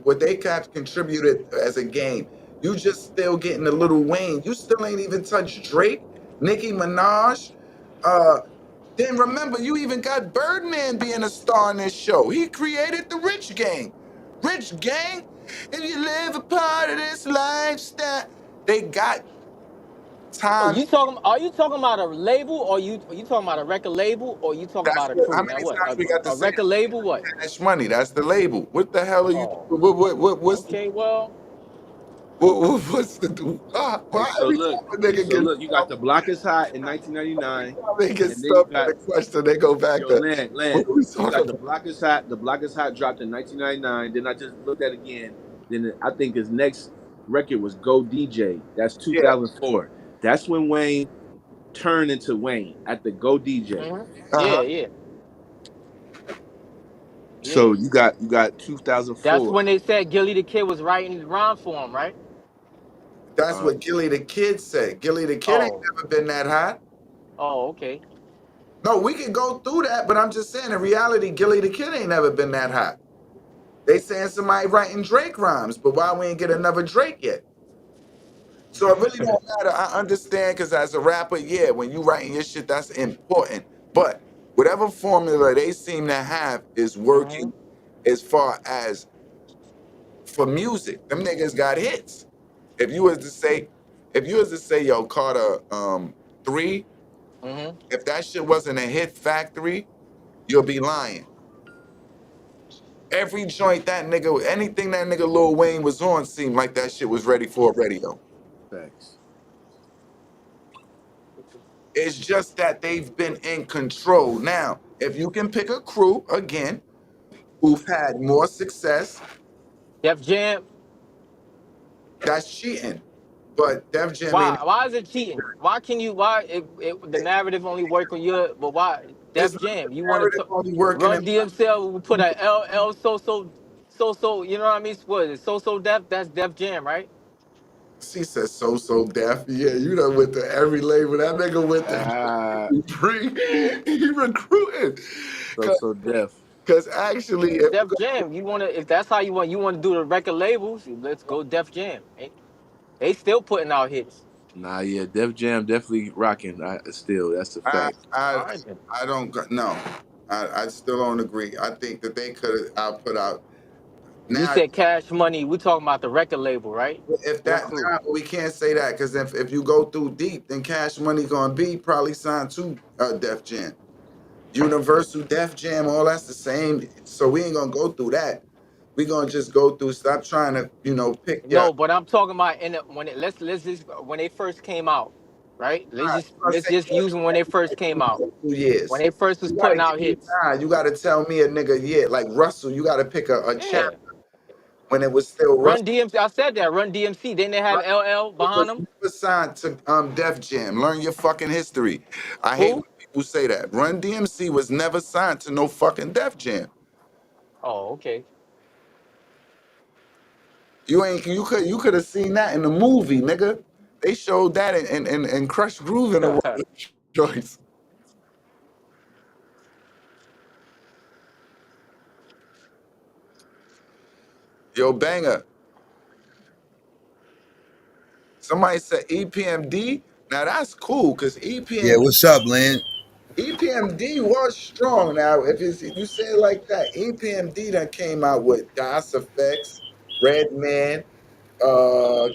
What they have contributed as a game. You just still getting the Lil Wayne. You still ain't even touched Drake, Nicki Minaj. Then remember, you even got Birdman being a star in this show. He created the Rich Gang. Rich Gang, if you live a part of this lifestyle, they got Oh, time. Are you talking about a label, or you talking about a record label, or you talking That's about a what, how crew? Now many what? times we got to A say record label? What? Cash Money? That's the label. What the hell are you? Oh, What's okay. Well, what's the Hey, why every time a nigga so gets look, you got the block is hot in 1999, they get and then you stumped on got the question, they go back yo to what land. are we You talking got the about? block is hot. The block is hot dropped in 1999. Then I just looked at it again. Then I think his next record was Go DJ. That's Yeah. 2004. That's when Wayne turned into Wayne at the Go DJ. yeah, Uh-huh. yeah, yeah. So you got That's 2004. when they said Gilly the Kid was writing rhymes for him, right? That's Uh, what Gilly the Kid said. Gilly the Kid ain't Oh, never been that hot. okay. No, we can go through that, but I'm just saying in reality, Gilly the Kid ain't never been that hot. They saying somebody writing Drake rhymes, but why we ain't get another Drake yet? So it really don't matter. I understand because as a rapper, yeah, when you writing your shit, that's important. But whatever formula they seem to have is working as far as for music. Them niggas got hits. If you was to say, yo, Carter 3, Mm-hmm. if that shit wasn't a hit factory, you'll be lying. Every joint that nigga, anything that nigga Lil Wayne was on seemed like that shit was ready for a radio. Facts. It's just that they've been in control. Now, if you can pick a crew, again, who've had more success, Def Jam. that's cheating. But Def Jam ain't. Why is it cheating? Why can you? Why the narrative only work on your? But why It's Def not Jam? You want narrative to only working in. Run DMC will put a LL so. You know what I mean? What is it? So Def? That's Def Jam, right? She said so deaf. Yeah, you done went to every label. That nigga went Ah, to he recruited. so deaf. Cause actually, if you Def Jam. You want to? If that's how you want to do the record labels, let's go Def Jam. They still putting out hits. Nah, yeah, Def Jam definitely rocking. Still, that's a I fact. I All right then. I don't no. I still don't agree. I think that they could have put out You now. said Cash Money. We talking about the record label, right? If What that crew? nah, but we can't say that because if you go through deep, then Cash Money gonna be probably signed to Def Jam, Universal, Def Jam, all that's the same. So we ain't gonna go through that. We gonna just go through. Stop trying to pick your. No, but I'm talking about let's just when they first came out, right? I Let's say just use them when they first came out. 2 years. When they first was You gotta putting give out me hits. time. You gotta tell me a nigga, yeah, like Russell. You gotta pick a chapter Yeah. when it was still Russell. Run DMC. I said that. Run DMC. Didn't they have LL Was behind them? never signed to Def Jam. Learn your fucking history. I hate when Who? people say that. Run DMC was never signed to no fucking Def Jam. Oh, okay. You could have seen that in the movie, nigga. They showed that in Crush Groove in the world of choice. Yo, banger. Somebody said EPMD. Now that's cool because Yeah, what's up, Lynn? EPMD was strong. Now, if you say it like that, EPMD that came out with Das Effects, Redman,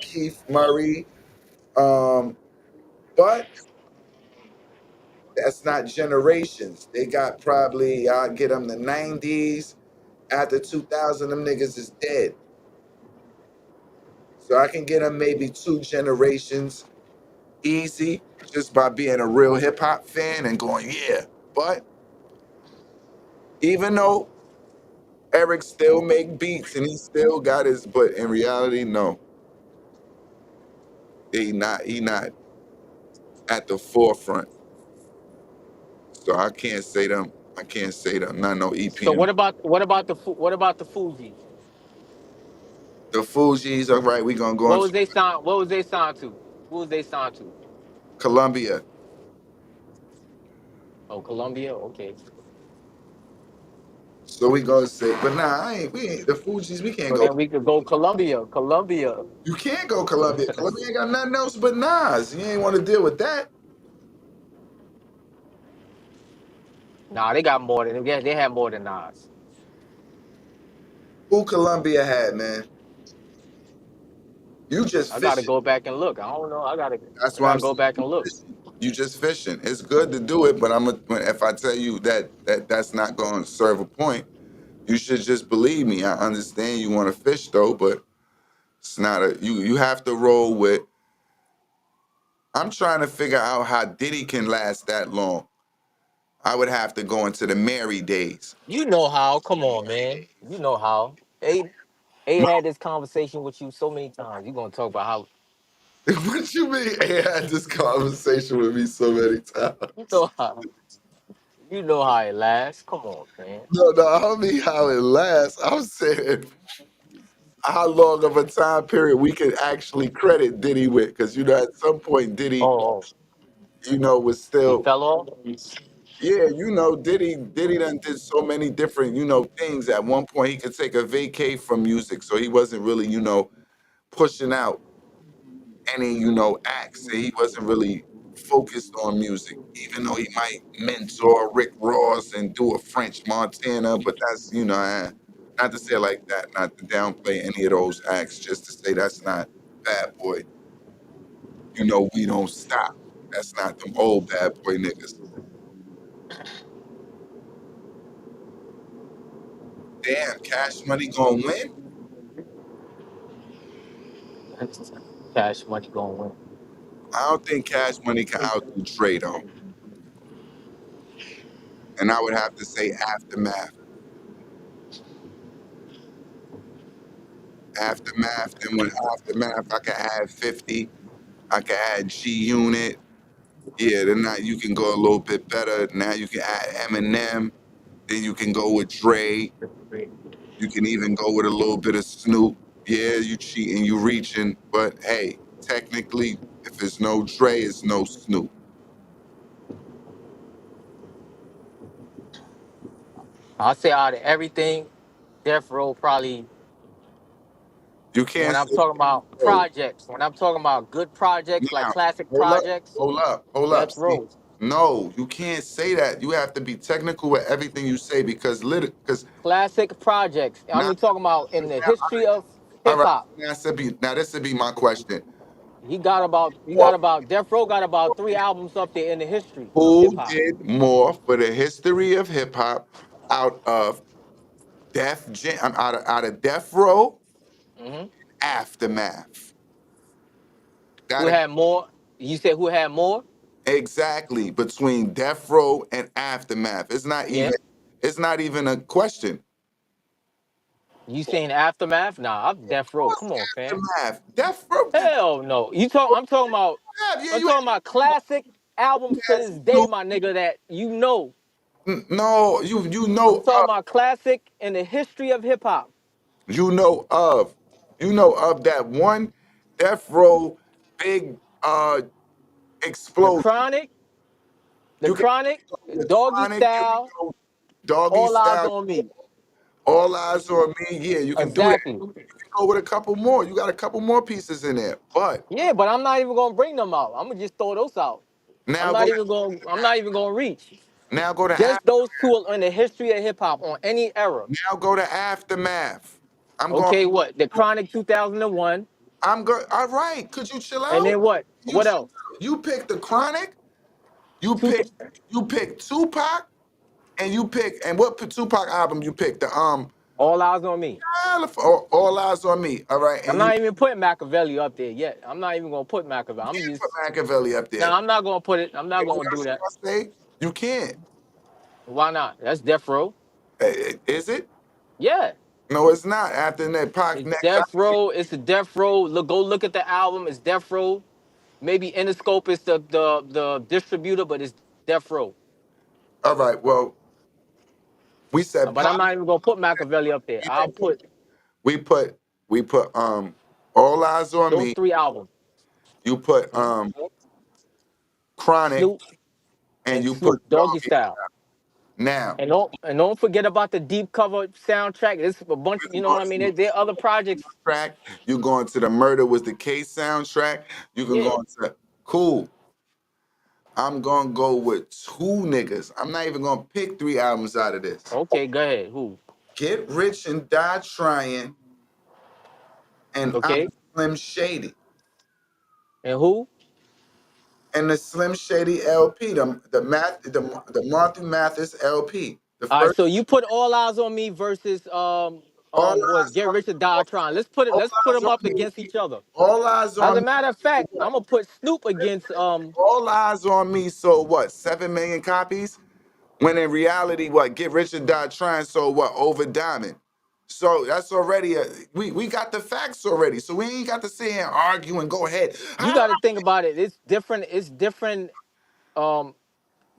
Keith Murray, but that's not generations. They got probably I'd get them the 90s. After 2000, them niggas is dead. So I can get them maybe 2 generations easy just by being a real hip hop fan and going, yeah. But even though Eric still make beats and he still got his, but in reality, no, he not at the forefront. So I can't say them. I can't say them. Not no So EPM. what about the Fugees? The Fugees, all right, we gonna go What into was they signed? What was they signed to? Who was they signed to? Columbia. Oh, Columbia. Okay. So we gonna say, but nah, we ain't the Fugees. We can't So go. then we could go Columbia. Columbia. You can't go Columbia. Columbia ain't got nothing else but Nas. You ain't want to deal with that. Nah, they got more than they had more than Nas. Who Columbia had, man? You just I gotta fishing. go back and look. I don't know. That's I why gotta I'm go saying back you and look. fishing. You just fishing. It's good to do it, but if I tell you that's not going to serve a point, you should just believe me. I understand you want to fish though, but it's not a you have to roll with. I'm trying to figure out how Diddy can last that long. I would have to go into the Mary days. You know how. Come on, man. You know how. A had this conversation with you so many times. You gonna talk about how What you mean? He had this conversation with me so many you times. know how you know how it lasts. Come on, man. No, I don't mean how it lasts. I'm saying how long of a time period we could actually credit Diddy with, because at some point Diddy, Oh, was he still fell off. yeah, Diddy done did so many different things. At one point he could take a vacay from music, so he wasn't really pushing out any acts. He wasn't really focused on music, even though he might mentor Rick Ross and do a French Montana, but that's not to say it like that, not to downplay any of those acts, just to say that's not Bad Boy. We don't stop. That's not them old Bad Boy niggas. Damn, Cash Money gonna win? Cash Money gonna win. I don't think Cash Money can outdo Trey though. And I would have to say Aftermath. Aftermath, then with Aftermath, I can add 50. I can add G Unit. Yeah, then now you can go a little bit better. Now you can add Eminem. Then you can go with Dre. You can even go with a little bit of Snoop. Yeah, you cheating, you reaching, but hey, technically, if it's no Dre, it's no Snoop. I'll say out of everything, Death Row probably. You When can't I'm say talking about no. projects, when I'm talking about good projects like Now, classic hold up, projects, hold up, hold up. Death See, Row. no, you can't say that. You have to be technical with everything you say because Classic projects. now, I'm talking about in the history of all hip right, hop. now this would be my question. He got about Death Row got about 3 albums up there in the history of hip Who hop. did more for the history of hip hop out of out of Death Row, Hmm. Aftermath? Who Gotta had more? You said who had more? exactly between Death Row and Aftermath. Yeah. It's not even a question. You saying aftermath? Nah, I'm Death Row. What's Come on, fam. Aftermath? Death Row did Hell no. I'm talking about. yeah, I'm you talking about classic albums to had this day, Snoop. my nigga. That you know. No, you I'm know talking about classic in the history of hip hop. you know of you know of that one Death Row big The explosion. Chronic, the You can Chronic, the Doggy Chronic, you can Style, go Doggy All Eyes Style, on Me. All Eyes on Me. Yeah, you can do that. Exactly. You can go with a couple more. You got a couple more pieces in there. But Yeah, but I'm not even gonna bring them out. I'm gonna just throw those out. I'm now go not to even going. I'm not even gonna reach. now go to Just those two are in the history of hip hop on any era. now go to Aftermath. I'm going. Okay, what? The Chronic 2001, I'm good. All right. Could you chill and out? then what? You What chill else? out. You pick the Chronic. You Two, pick you pick Tupac, and you pick and what Tupac album you pick? The All Eyes on Me. All Eyes on Me. All right, I'm and you not even putting Machiavelli up there yet. I'm not even gonna put Machiavelli. I'm can't put just. Machiavelli up there. Nah, I'm not gonna put it. I'm not What gonna do else that. you gonna say? You can't. Why not? That's Death Row. Is it? Yeah. No, it's not. After that, Pac It's next. Death Row. It's a Death Row. Look, go look at the album. It's Death Row. Maybe Interscope is the distributor, but it's Death Row. All right. Well, we said But I'm Pac. not even gonna put Machiavelli up there. You I'll didn't put. put We put. All Eyes on those Me. 3 albums. You put Mhm. Chronic, Snoop and and you put Snoop, Doggy Doggy. Style. Now And don't forget about the deep cover soundtrack. It's a bunch. we're You know going what I mean? to There are other projects. the track. You going to the Murder Was the Case soundtrack. You can Yeah. go into cool. I'm gonna go with two niggas. I'm not even gonna pick 3 albums out of this. Okay. Go ahead. Who? Get Rich and Die Trying, and I'm Okay. Slim Shady. And who? And the Slim Shady LP, the Martha Mathis LP. The All right. first So you put All Eyes on Me versus All was Eyes Get on Rich or Die Trying. Let's put it. All Let's put Eyes them on up Me. against each other. All Eyes As on a Me. matter of fact, I'm gonna put Snoop against All Eyes on Me sold what, 7 million copies? When in reality, what, Get Rich or Die Trying sold what, over Diamond. So that's already we got the facts already. So we ain't got to sit here and argue and go ahead. You got to think about it. It's different. It's different um,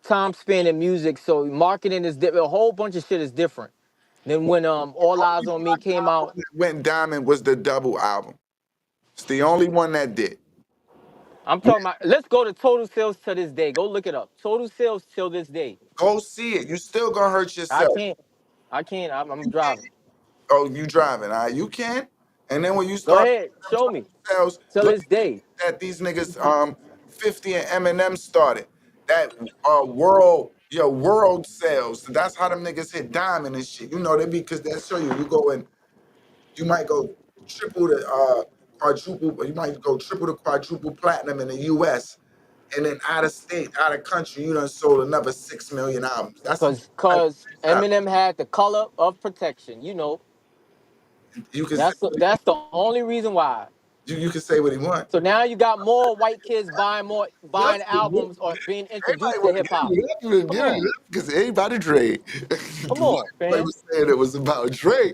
time span in music. So marketing is different. A whole bunch of shit is different than when All Eyes on Me came out. Went Diamond was the double album. It's the only one that did. I'm talking about. Let's go to total sales to this day. Go look it up. Total sales till this day. Go see it. You still gonna hurt I yourself. can't. I can't. I'm You can't. driving. Oh, you driving? All right, you can. And then when you Go start ahead. Show me. sales, Till look this day. at these niggas. 50 and Eminem started that world sales. That's how them niggas hit diamond and shit. You know they because they show you go in. You might go triple to quadruple. You might go triple to quadruple platinum in the U.S. And then out of state, out of country, you done sold another 6 million albums. That's Cause Eminem had the color of protection. You know. you can say That's the only reason why. you can say what he want. So now you got more white kids buying That's albums or being everybody introduced to want to hip give hop. it up. You would Come give it on. up because everybody Dre. Come The on, white boy fam. was saying it was about Dre.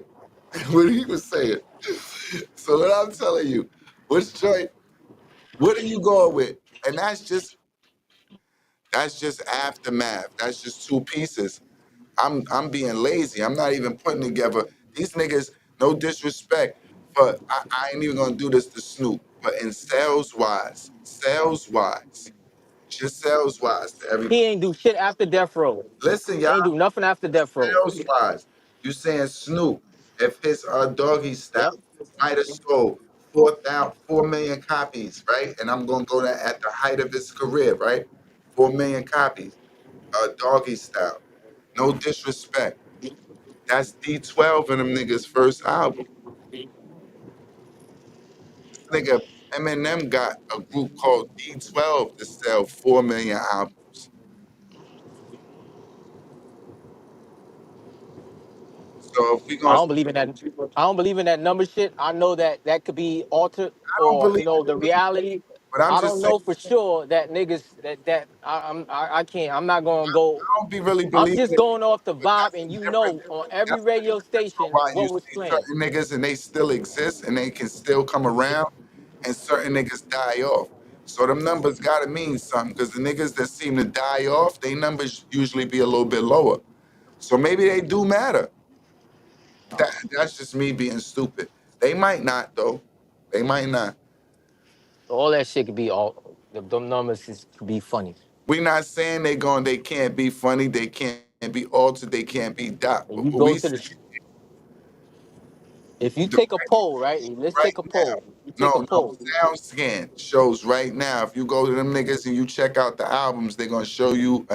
What he was saying. So what I'm telling you, which joint? What are you going with? And that's just aftermath. That's just two pieces. I'm being lazy. I'm not even putting together these niggas. No disrespect, but I ain't even gonna do this to Snoop. But in sales wise, just sales wise to everybody. He ain't do shit after Death Row. Listen, y'all, Ain't do nothing after Death Row. sales wise, you saying Snoop, if his doggy style Yep. might have sold 4 million copies, right? And I'm gonna go there at the height of his career, right? 4 million copies, doggy style. No disrespect. That's D12 and them niggas' first album. This nigga Eminem got a group called D12 to sell 4 million albums. So if we I gonna, don't believe in that. I don't believe in that number shit. I know that that could be altered, I don't or believe the it, reality. but I'm I just don't saying know for sure that niggas I can't. I'm not gonna go. I don't be really I'm believing just it. going off the But vibe, that's and the you difference. know, on every That's the radio difference on station, why you what was see playing. certain niggas and they still exist and they can still come around, and certain niggas die off. So them numbers gotta mean something because the niggas that seem to die off, they numbers usually be a little bit lower. So maybe they do matter. That's just me being stupid. They might not though. They might not. All that shit could be all. Them numbers could be funny. We not saying they can't be funny, they can't be altered, they can't be dot. And But you what go we to say the. If you the take a poll, right? Let's right take a now. poll. You take a No, poll. sound scan shows right now. If you go to them niggas and you check out the albums, they're gonna show you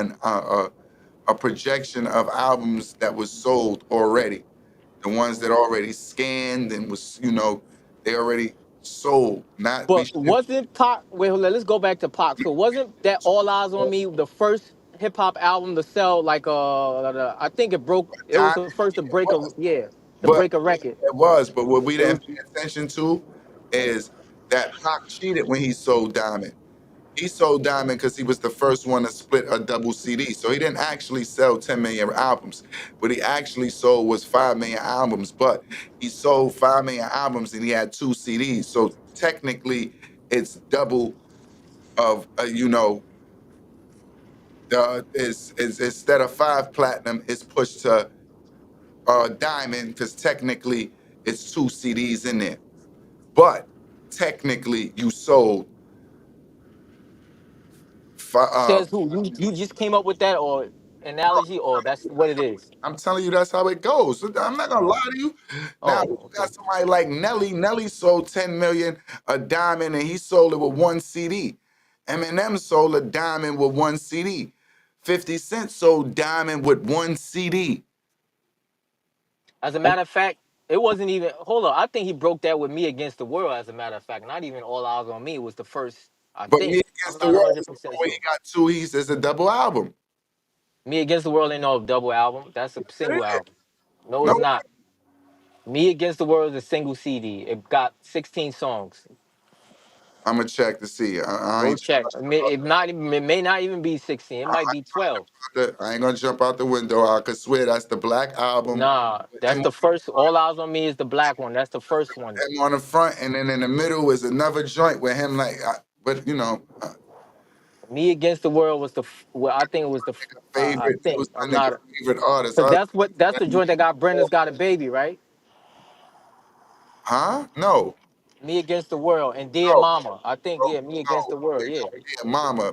a projection of albums that was sold already. The ones that already scanned and was, they already sold. Not we But should wasn't Pac? Wait, hold on, let's go back to Pac. So wasn't that All Eyes on Me the first hip hop album to sell like I think it broke. It was time the first to it break a was. to But break a record. it was. But what we It was didn't pay attention to is that Pac cheated when he sold Diamond. He sold Diamond because he was the first one to split a double CD. So he didn't actually sell 10 million albums. What he actually sold was 5 million albums. But he sold 5 million albums and he had 2 CDs. So technically, it's double of, is instead of 5 platinum, it's pushed to Diamond because technically it's 2 CDs in there. But technically, you sold says who you just came up with that or analogy or that's what it is. I'm telling you, that's how it goes. So I'm not gonna lie to you. Now you Oh, okay. got somebody like Nelly. Nelly sold 10 million a diamond, and he sold it with 1 CD. Eminem sold a diamond with 1 CD. 50 Cent sold diamond with 1 CD. As a matter of fact, it wasn't even. Hold on, I think he broke that with Me Against the World. As a matter of fact, not even All Eyes on Me was the first. I But Me think I'm Against the not World, 100% when sure. he got 2 E's, it's a double album. Me Against the World ain't no double album. That's a It single is. album. No, No, it's not. Me Against the World is a single CD. It got 16 songs. I'm gonna check to see. Go check. It may not even be 16. It might be 12. I ain't gonna jump out the window. I could swear that's the black album. Nah, With that's the first. All Eyes on Me is the black one. That's the first one. him on the front, and then in the middle is another joint with him like, but Me Against the World was well, I think it was I favorite. It think was I'm my nigga not. favorite artist. Cause that's the joint that got Brenda's Got a Baby, right? Huh? No, Me Against the World and Dear no, Mama. I think no, yeah, Me Against the World. Yeah. yeah, Mama.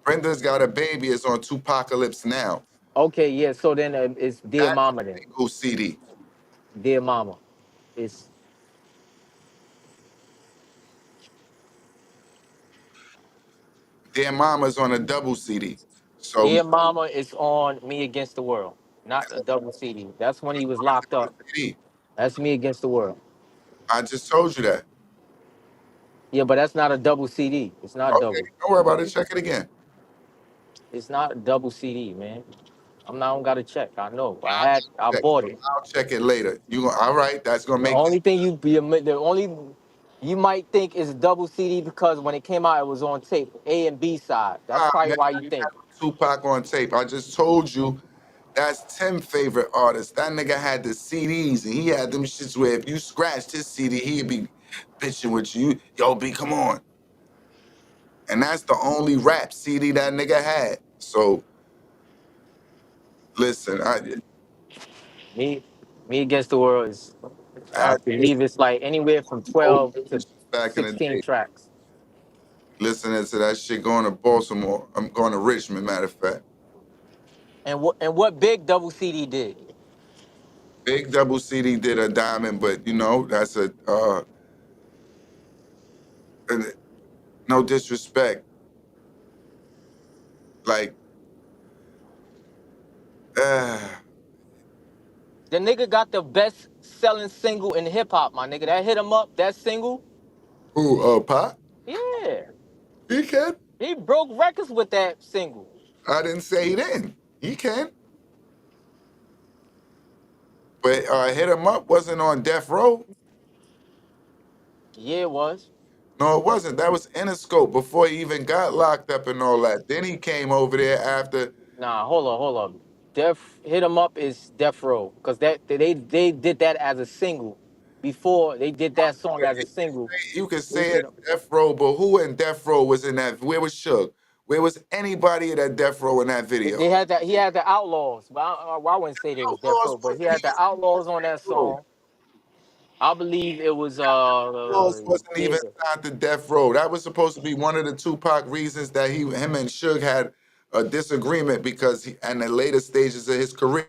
Brenda's Got a Baby is on Tupacalypse Now. Okay, yeah. So then it's Dear That's Mama then. a single CD. Dear Mama. It's Dear Mama's on a double CD. So Dear Mama is on Me Against the World, not a double CD. That's when he was locked up. CD. That's Me Against the World. I just told you that. Yeah, but that's not a double CD. It's not Okay, double. don't worry about it. Check it again. It's not a double CD, man. I don't gotta check. I know. I Check. bought it. I'll check it later. All right? That's gonna The make it. only thing the only you might think is double CD because when it came out, it was on tape, A and B side. That's probably Nigga, why you think. Tupac on tape. I just told you that's Tim's favorite artist. That nigga had the CDs and he had them shits where if you scratched his CD, he'd be bitching with you. Yo, B, come on. and that's the only rap CD that nigga had. So listen, Me, me against the world is, I I believe it's like anywhere from old 12 to back in the 16 day, tracks. listening to that shit going to Baltimore. I'm going to Richmond, matter of fact. And what Big Double CD did? Big Double CD did a diamond, but you know, that's a and no disrespect. Like uh The nigga got the best selling single in hip hop, my nigga. That hit him up. That single, who Pop? yeah, He can. he broke records with that single. I didn't say he didn't. He can. But Hit 'Em Up wasn't on Death Row. Yeah, it was. No, it wasn't. That was Interscope before he even got locked up and all that. Then he came over there after. Nah, hold on. Def hit 'em up is Death Row because they did that as a single before they did that song as a single. You could They say hit it 'em- Death Row, but who in Death Row was in that? Where was Suge? Where was anybody in that Death Row in that video? They had that. He had the Outlaws, but I wouldn't say they was Death Outlaws Row, but he wasn't had even the Outlaws on that Death Row. song. I believe it was Outlaws wasn't yeah. even signed to Death Row. That was supposed to be one of the Tupac reasons that him and Suge had a disagreement because in the later stages of his career,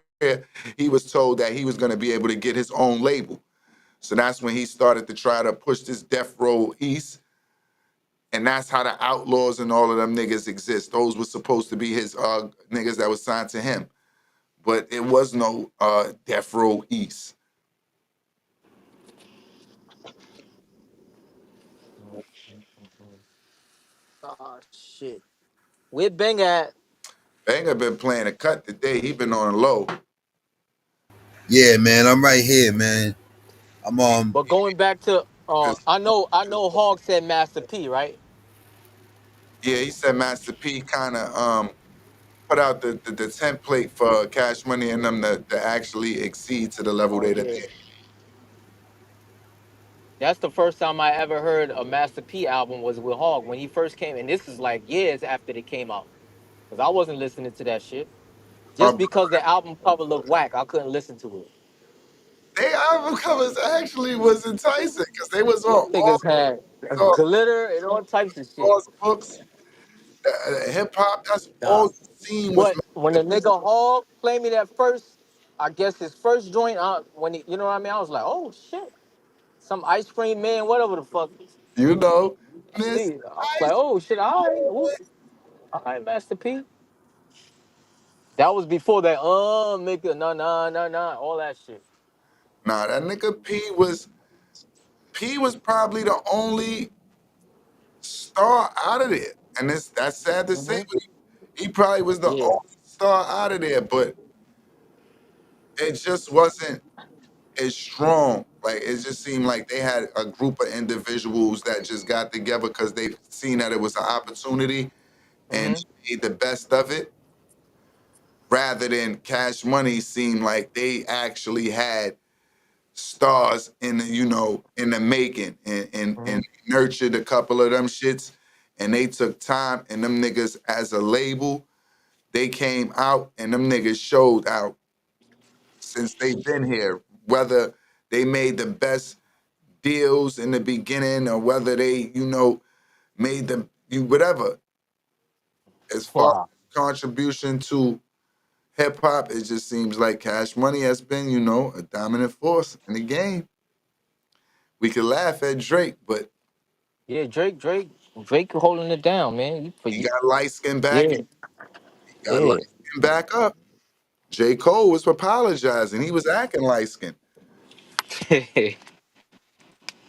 he was told that he was going to be able to get his own label. So that's when he started to try to push this Death Row East. And that's how the Outlaws and all of them niggas exist. Those were supposed to be his niggas that was signed to him. But it was no Death Row East. Oh shit. Where Bang at? Banger been playing a cut today. He been on low. Yeah, man, I'm right here, man. I'm But going back to Cause I know Hog said Master P, right? yeah, he said Master P kind of put out the template for Cash Money and them to actually exceed to the level Oh that yeah. they. That's the first time I ever heard a Master P album was with Hog when he first came, and this is like years after they came out. Cause I wasn't listening to that shit. Uh, Just because the album cover looked whack, I couldn't listen to it. they album covers actually was enticing because they was Them on niggas had all, glitter and all types of shit. books, hip hop. That's all Nah. you seen was. But when the nigga Hog played me that first, I guess his first joint, when he, you know what I mean, I was like, oh shit, some ice cream man, whatever the fuck. You know, Miss See, I was like, oh shit, all right, Master P. That was before that, nigga, nah, all that shit. Nah, that nigga P was probably the only star out of there, and that's sad to say, Hmm. but he probably was the Yeah. only star out of there. But it just wasn't as strong. Like it just seemed like they had a group of individuals that just got together because they seen that it was an opportunity and Hmm. made the best of it, rather than Cash Money seemed like they actually had stars in the, in the making and Hmm. nurtured a couple of them shits, and they took time, and them niggas as a label, they came out and them niggas showed out since they've been here, whether they made the best deals in the beginning or whether they, made them whatever. As far Wow. as contribution to hip hop, it just seems like Cash Money has been, a dominant force in the game. We could laugh at Drake, but Yeah, Drake holding it down, man. For he you. got light skin back. Yeah, He got light yeah. skin back up. J. Cole was apologizing. He was acting light skin.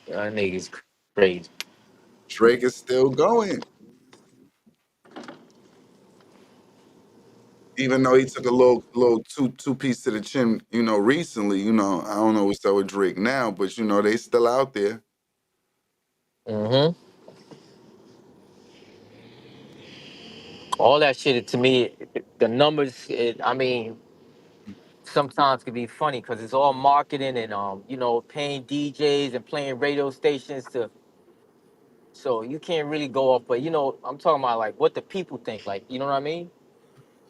That nigga's crazy. Drake is still going, even though he took a little two piece to the chin. Recently. I don't know what's up with Drake now, but they still out there. Hmm. All that shit to me, the numbers. I mean, sometimes can be funny because it's all marketing and paying DJs and playing radio stations to So you can't really go off. But I'm talking about like what the people think. Like, you know what I mean?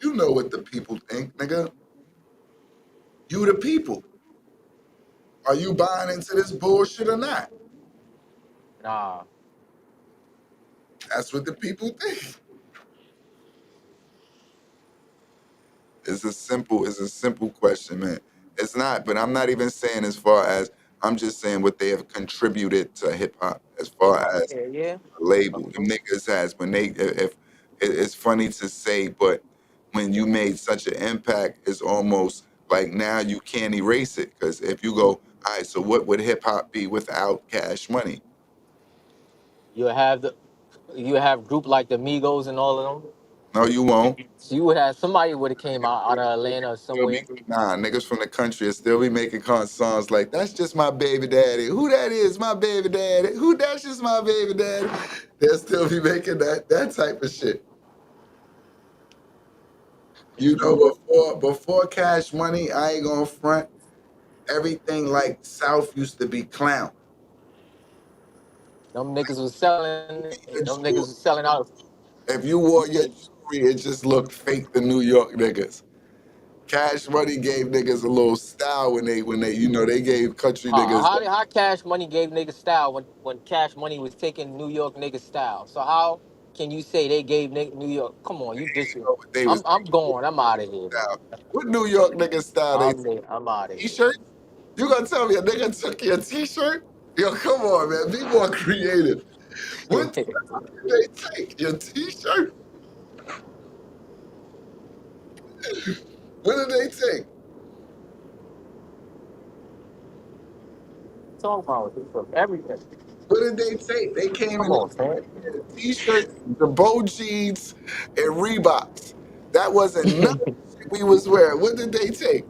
You know what the people think, nigga. You the people. Are you buying into this bullshit or not? Nah. That's what the people think. It's a simple question, man. It's not, but I'm not even saying as far as I'm just saying what they have contributed to hip hop as far as Yeah, yeah. a label. Them niggas has when they if it's funny to say, but when you made such an impact, it's almost like now you can't erase it. Because if you go, all right, so what would hip hop be without Cash Money? You have group like the Migos and all of them. No, you won't. So you would have somebody would have came out of Atlanta or Still be, somewhere. nah, niggas from the country will still be making songs like that's just my baby daddy. Who that is? My baby daddy. Who that's just my baby daddy? They'll still be making that type of shit. You know, before Cash Money, I ain't gonna front. Everything like South used to be clown. Them niggas was selling. Even Them niggas jewelry. was selling out. If you wore your jewelry, it just looked fake to New York niggas. Cash Money gave niggas a little style when they they gave country niggas. How Cash Money gave niggas style when Cash Money was taking New York niggas style? So how can you say they gave New York? Come on, you just. What they was I'm going. I'm out of here, man. style. What New York nigga style they I'm out of here. t-shirt? You gonna tell me a nigga took your t-shirt? Yo, come on, man. Be more creative. What did they take? Your t-shirt? What did they take? Talking about he took everything. What did they take? They came Come in on, man. the t-shirts, the bow jeans, and Reeboks. That wasn't none of the shit we was wearing. What did they take?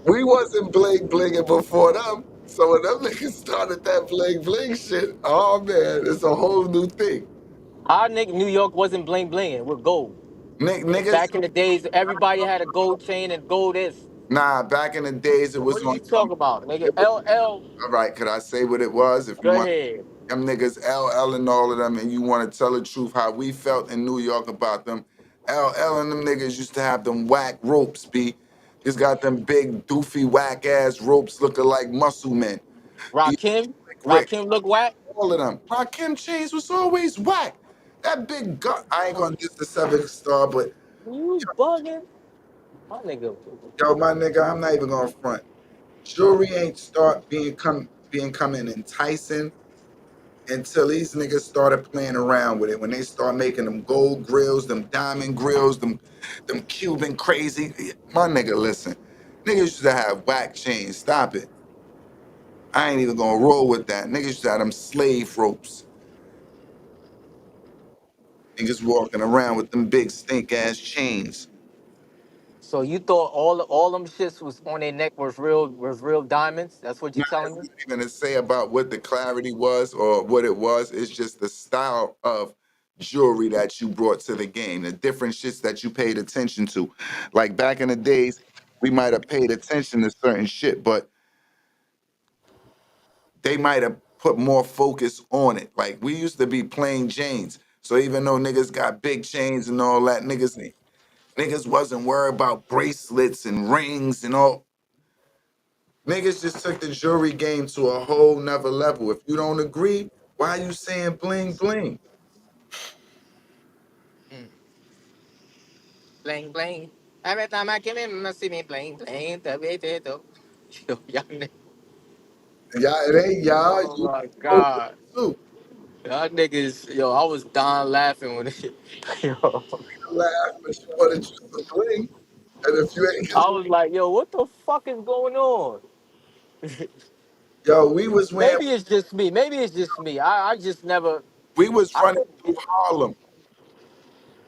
We wasn't bling blinging before them. So when them niggas started that bling bling shit, oh man, it's a whole new thing. Our nigga New York wasn't bling blinging with gold. Niggas, Back in the days, everybody had a gold chain and gold this. nah, back in the days it was What are on you some, talking about, nigga? it was, LL. all right, could I say what it was? If you Go want ahead. them niggas, LL and all of them, and you want to tell the truth how we felt in New York about them, LL and them niggas used to have them whack ropes, B. He's got them big, doofy, whack ass ropes looking like muscle men. He Rakim. like Rick, Rakim look whack. all of them. Rakim chains was always whack. That big gut, I ain't gonna diss the 7 star, but You bugging? My nigga. yo, my nigga, I'm not even gonna front. Jewelry ain't start being coming enticing until these niggas started playing around with it. When they start making them gold grills, them diamond grills, them Cuban crazy. My nigga, listen. Niggas used to have whack chains. Stop it. I ain't even gonna roll with that. Niggas used to have them slave ropes. Niggas walking around with them big stink ass chains. So you thought all them shits was on their neck was real diamonds? That's what you Not telling me? even to say about what the clarity was or what it was. It's just the style of jewelry that you brought to the game, the different shits that you paid attention to. Like back in the days, we might have paid attention to certain shit, but they might have put more focus on it. Like we used to be plain Janes. So even though niggas got big chains and all that, niggas wasn't worried about bracelets and rings and all. Niggas just took the jewelry game to a whole nother level. If you don't agree, why you saying bling bling? Bling bling. Every time I come in, I see me bling bling. Yo, y'all Y'all, it ain't y'all. oh You my know god. too. Y'all niggas, yo, I was dying laughing when it, yo. You laugh, but you wanted you some bling. And if you ain't get, I was like, yo, what the fuck is going on? yo, we was wearing, Maybe it's just me. Maybe it's just me. I just never. we was I running couldn't. through Harlem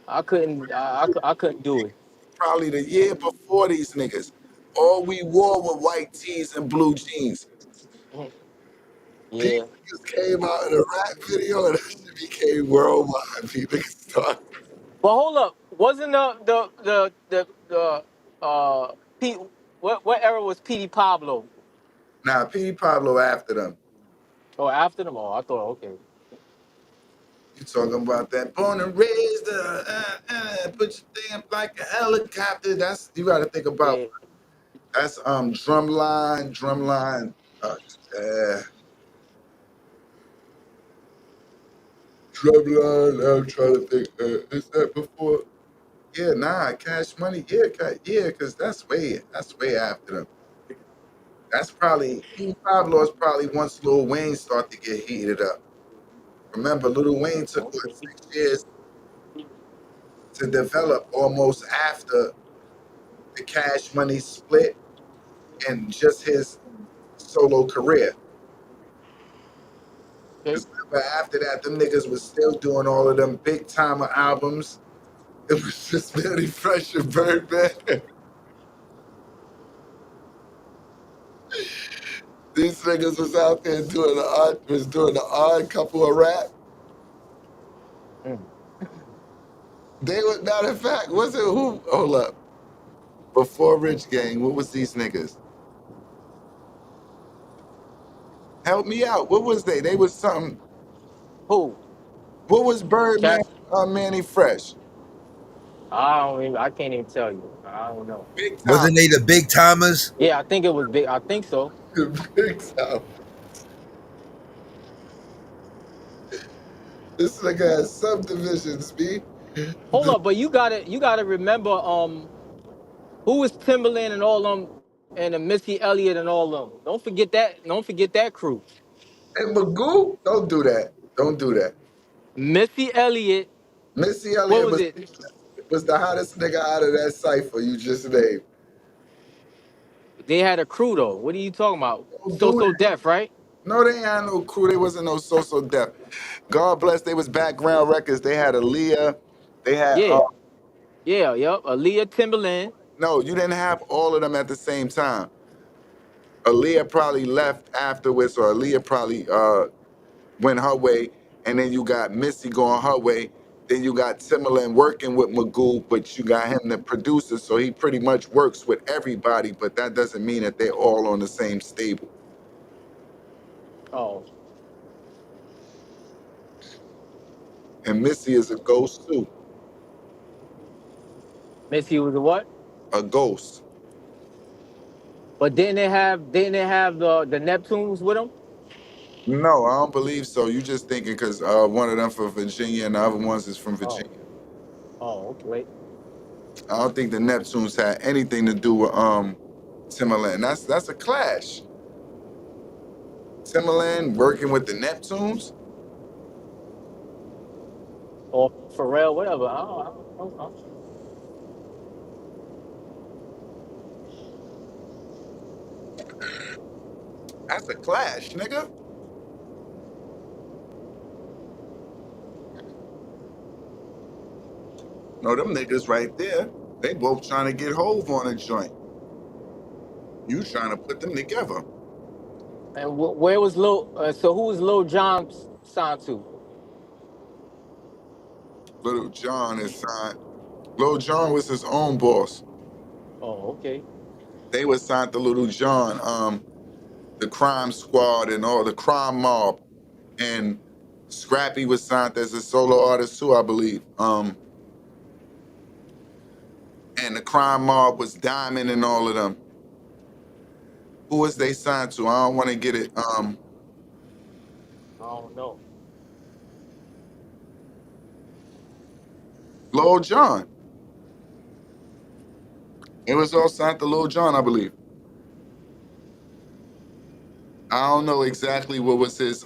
I couldn't do it. probably the year before these niggas. All we wore were white tees and blue jeans. These Yeah. niggas came out in a rap video and that shit became worldwide. People start. But hold up, wasn't Pete? What era was Petey Pablo? Now, P. Pablo after them. Oh, after them all. I thought, okay. You talking about that born and raised, put your damn like a helicopter. That's you got to think about. Yeah. That's drumline. Uh, drumline. I'm trying to think. Is that before? Yeah, nah, Cash Money. Yeah, yeah, because that's way after them. That's probably King Pablo is probably once Lil Wayne started to get heated up. Remember, Lil Wayne took what, Okay. 6 years to develop almost after the Cash Money split and just his solo career. Okay. Because remember, after that, them niggas was still doing all of them big timer albums. It was just very fresh and Birdman. These niggas was out there doing the odd couple of rap. Mm. They were, matter of fact, was it who? Hold up. Before Rich Gang, what was these niggas? Help me out. What was they? They was something. Who? What was Birdman, Cash? Manny Fresh? I don't even, I can't even tell you. I don't know. Big time. Wasn't they the big timers? Yeah, I think it was big. I think so. Big time. This nigga has subdivisions, B. Hold up, but you gotta remember who was Timberland and all them and the Missy Elliott and all them. Don't forget that. Don't forget that crew. And Magoo, don't do that. Don't do that. Missy Elliott. Missy What Elliott was it? was the hottest nigga out of that cipher you just named. They had a crew though. What are you talking about? Don't So do So that. Def, right? No, they had no crew. They wasn't no so deaf. God bless. They was background records. They had Aaliyah. They had Yeah. Yeah, yep. Aaliyah, Timberland. no. You didn't have all of them at the same time. Aaliyah probably left afterwards, or Aaliyah probably went her way, and then you got Missy going her way. Then you got Timberland working with Magoo, but you got him the producer, so he pretty much works with everybody. But that doesn't mean that they're all on the same stable. Oh, And Missy is a ghost too, Missy was a what? a ghost. But didn't they have the Neptunes with them? No, I don't believe so. You just thinking because one of them from Virginia and the other ones is from Oh. Virginia. Oh, okay. Wait. I don't think the Neptunes had anything to do with Timberland. That's a clash. Timberland working with the Neptunes. Or Pharrell, whatever. I don't know. That's a clash, nigga. No, them niggas right there. They both trying to get Hove on a joint. You trying to put them together. And where was Lil? So who was Lil Jon signed to? Little John is signed. Little John was his own boss. Oh, okay. They was signed to Little John, the Crime Squad and all the Crime Mob. And Scrappy was signed as a solo artist too, I believe. And the Crime Mob was Diamond and all of them. Who was they signed to? I don't want to get it. I don't know. Lil Jon. It was all signed to Lil Jon, I believe. I don't know exactly what was his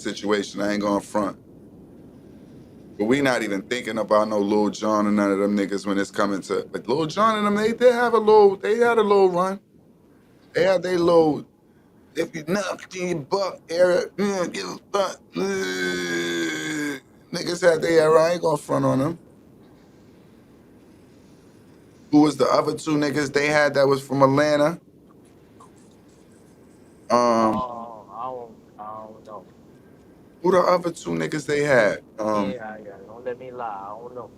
situation. I ain't going front. But we not even thinking about no Lil Jon and none of them niggas when it's coming to. But Lil Jon and them, they had a little run. They had their little. If you knocked in your buck, Eric, give a fuck. Niggas had their era. I ain't gonna front on them. Who was the other two niggas they had that was from Atlanta? Oh, I don't know. Who the other two niggas they had? Yeah. Don't let me lie. I don't know.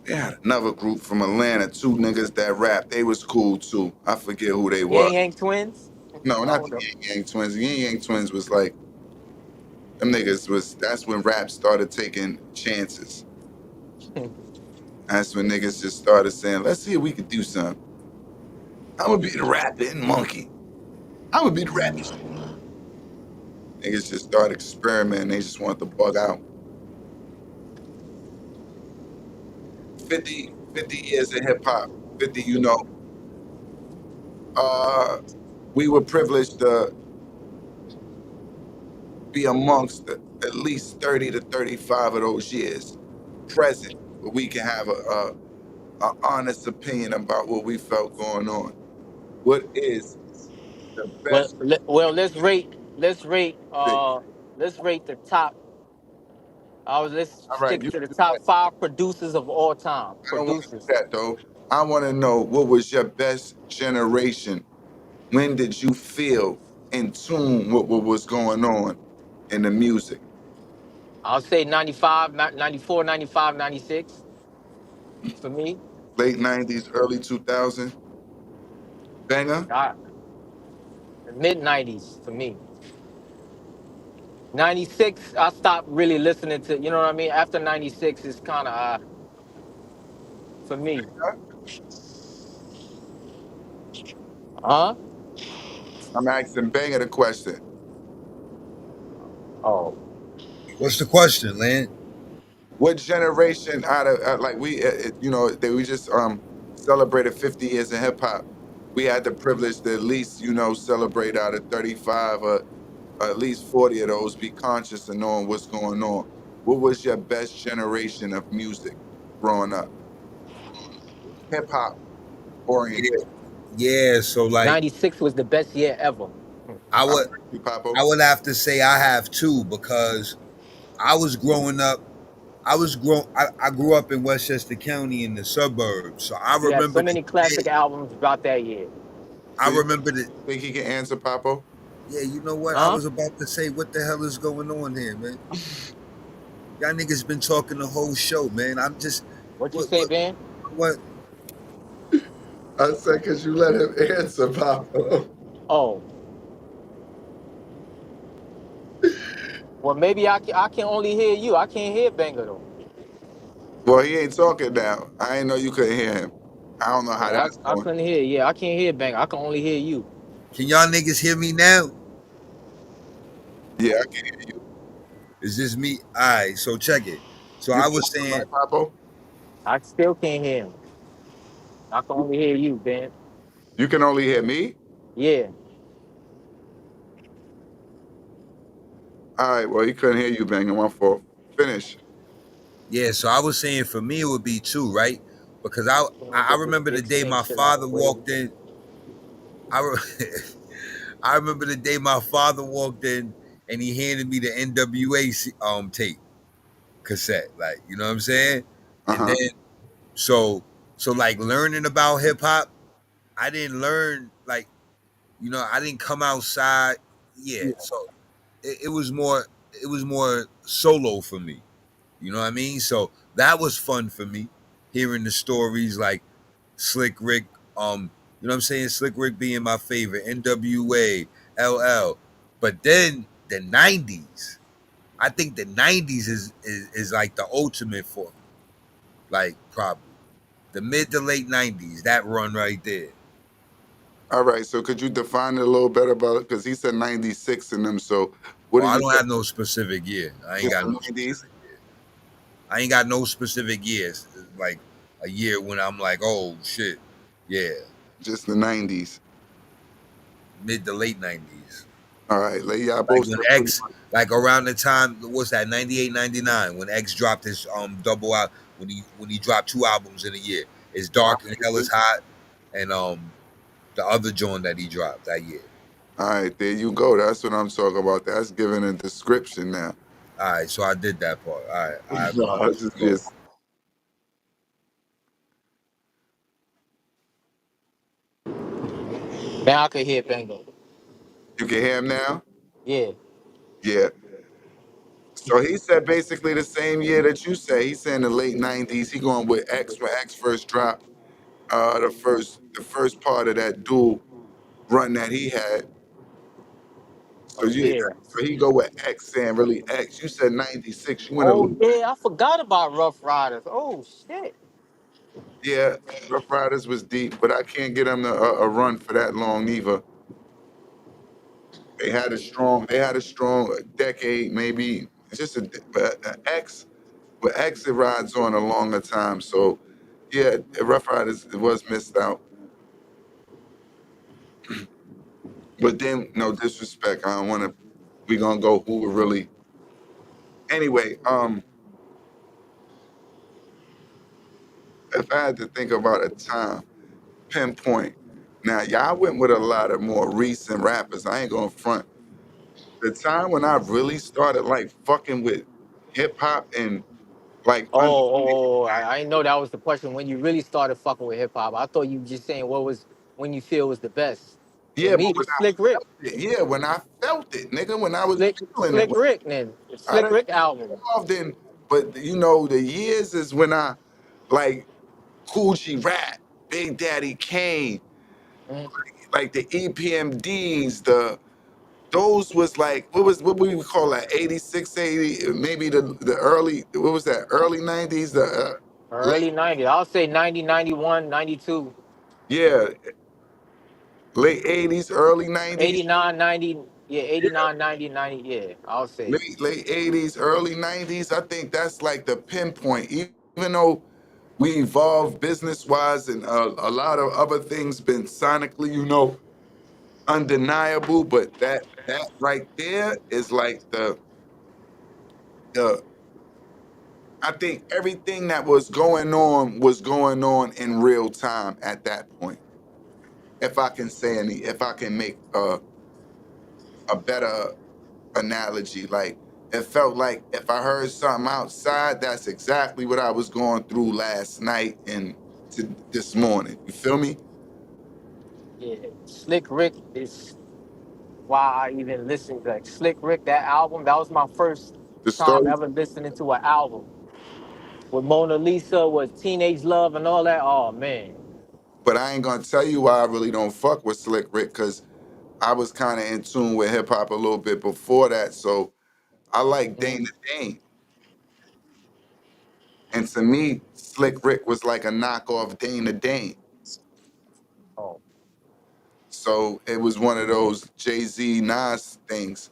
They had another group from Atlanta, two niggas that rap. They was cool too. I forget who they were. Yang Yang Twins. No, I not don't the know. Yang Yang Twins. The Yang Yang Twins was like them niggas was. That's when rap started taking chances. That's when niggas just started saying, "Let's see if we could do something. I'm gonna be the rapping monkey. I'm gonna be the rapping." Niggas just started experimenting. They just wanted to bug out. 50 years of hip hop. 50, you know. We were privileged to be amongst at least 30 to 35 of those years present, where we can have a honest opinion about what we felt going on. What is the Well, best let's rate. thing? Let's rate the top. Let's All right, stick you to the do top that. 5 producers of all time. I don't want to do Producers. that though. I want to know what was your best generation. When did you feel in tune with what was going on in the music? I'll say 95, 94, 95, 96 for me. Late 90s, early 2000s? Banger? Mid 90s for me. 96, I stopped really listening to, you know what I mean? After 96 is kind of, for me. Huh? I'm asking Banger the question. Oh. What's the question, Lynn? What generation out of like we you know we just celebrated 50 years in hip hop. We had the privilege to at least celebrate out of 35 or at least 40 of those, be conscious of knowing what's going on. What was your best generation of music growing up? Hip hop oriented. Yeah, so like 96 was the best year ever. I I'm would with you, Papo. I would have to say I have two because I was growing up. I grew up in Westchester County in the suburbs, so I You had remember so the many classic day. albums about that year. I So you remember the. think he can answer, Papo? Yeah, you know what? I Huh? was about to say, what the hell is going on here, man? Y'all niggas been talking the whole show, man. I'm just What you what say, Ben? what I said, because you let him answer, Papo. Oh. Well, maybe I can only hear you. I can't hear Banger, though. Well, he ain't talking now. I ain't know you couldn't hear him. I don't know how Yeah, that's I going. couldn't hear. Yeah, I can't hear Banger. I can only hear you. can y'all niggas hear me now? Yeah, I can hear you. Is this me? Alright, so check it. So You I can was hear saying, him, right, Papo? I still can't hear him. I can only hear you, Ben. You can only hear me? Yeah. All right, well, he couldn't hear you, Banger. My fault. Finish. yeah, so I was saying for me it would be two, right? Because I Get this remember the day my extinction out father of the way. walked in. I remember the day my father walked in and he handed me the NWA tape cassette, like you know what I'm saying. And Uh-huh. then so like learning about hip hop, I didn't learn like I didn't come outside. Yeah, Yeah. so it was more solo for me. You know what I mean? So that was fun for me, hearing the stories like Slick Rick, you know what I'm saying? Slick Rick being my favorite, NWA, LL. But then the 90s, I think the 90s is like the ultimate for me. Like probably the mid to late 90s, that run right there. All right, so could you define it a little better about it? Because he said 96 in them. So what Oh, do I you don't think? have no specific year. I ain't Just got the no 90s? specific year. I ain't got no specific years. Like a year when I'm like, oh shit. Yeah. Just the 90s. Mid to late 90s. All right, like, y'all Like both when said pretty X, much. like around the time, what's that, 98, 99, when X dropped his double out, when he dropped two albums in a year. It's Dark and Hell is Hot and the other joint that he dropped that year. All right, there you go. That's what I'm talking about. That's giving a description now. All right, so I did that part. All right, No, it's just, go. Now I can hear Banger. you can hear him now? Yeah. Yeah. So he said basically the same year that you say. He said in the late '90s. He going with X when X first dropped. The first part of that dual run that he had. So Oh yeah, yeah. so he go with X saying really X. You said '96. You went a Oh little, yeah, I forgot about Rough Riders. Oh shit. yeah. Rough Riders was deep, but I can't get them a run for that long either. They had a strong decade, maybe. It's just but X, but X it rides on a longer time. So yeah, Rough Riders it was missed out. But then no disrespect, I don't want to. We gonna go who would really. Anyway, if I had to think about a time, pinpoint. Now y'all went with a lot of more recent rappers. I ain't gonna front. The time when I really started like fucking with hip hop and like I didn't know that was the question. When you really started fucking with hip hop, I thought you were just saying what was when you feel was the best. For yeah, me, but it when was Slick Rick. yeah, when I felt it, nigga, when I was feeling it, Slick Rick, then I Slick didn't Rick album. involved in. But you know, the years is when I like Coogee Rap, Big Daddy Kane, Mhm. like the EPMDs, those was like what we would call that 86, 80, maybe the early what was that early 90s, the late Early 90s. I'll say 90, 91, 92, yeah late 80s, early 90s, 89, 90. Yeah, 89, 90, 90. Yeah, I'll say. late 80s, early 90s. I think that's like the pinpoint. Even though we evolved business wise and a lot of other things been sonically, undeniable, but that right there is like the I think everything that was going on in real time at that point. If I can make a better analogy, like it felt like if I heard something outside, that's exactly what I was going through last night and this morning. You feel me? Yeah, Slick Rick is why I even listened. Like Slick Rick, that album, that was my first The time story, ever listening to an album with Mona Lisa, with Teenage Love, and all that. Oh man. but I ain't gonna tell you why I really don't fuck with Slick Rick because I was kind of in tune with hip hop a little bit before that. So I like Mhm. Dana Dane. And to me, Slick Rick was like a knockoff Dana Dane. Oh, So it was one of those Jay-Z Nas things.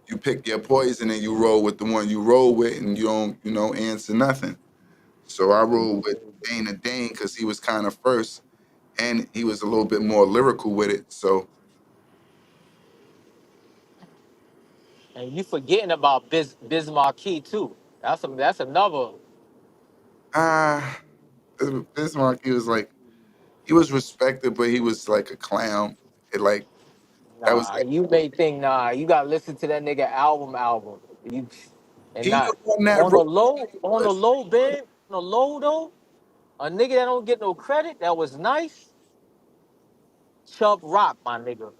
You pick your poison and you roll with the one you roll with and you don't, answer nothing. So I rolled with Dana Dane because he was kind of first and he was a little bit more lyrical with it. So and you forgetting about Biz Marquee too. That's another. ah, Bismarck, he was respected, but he was like a clown. It like that was Nah, like you may think you gotta listen to that nigga album. You and he the not one that wrote. on the low band, on the low though, a nigga that don't get no credit that was nice. Chubb Rock, my nigga.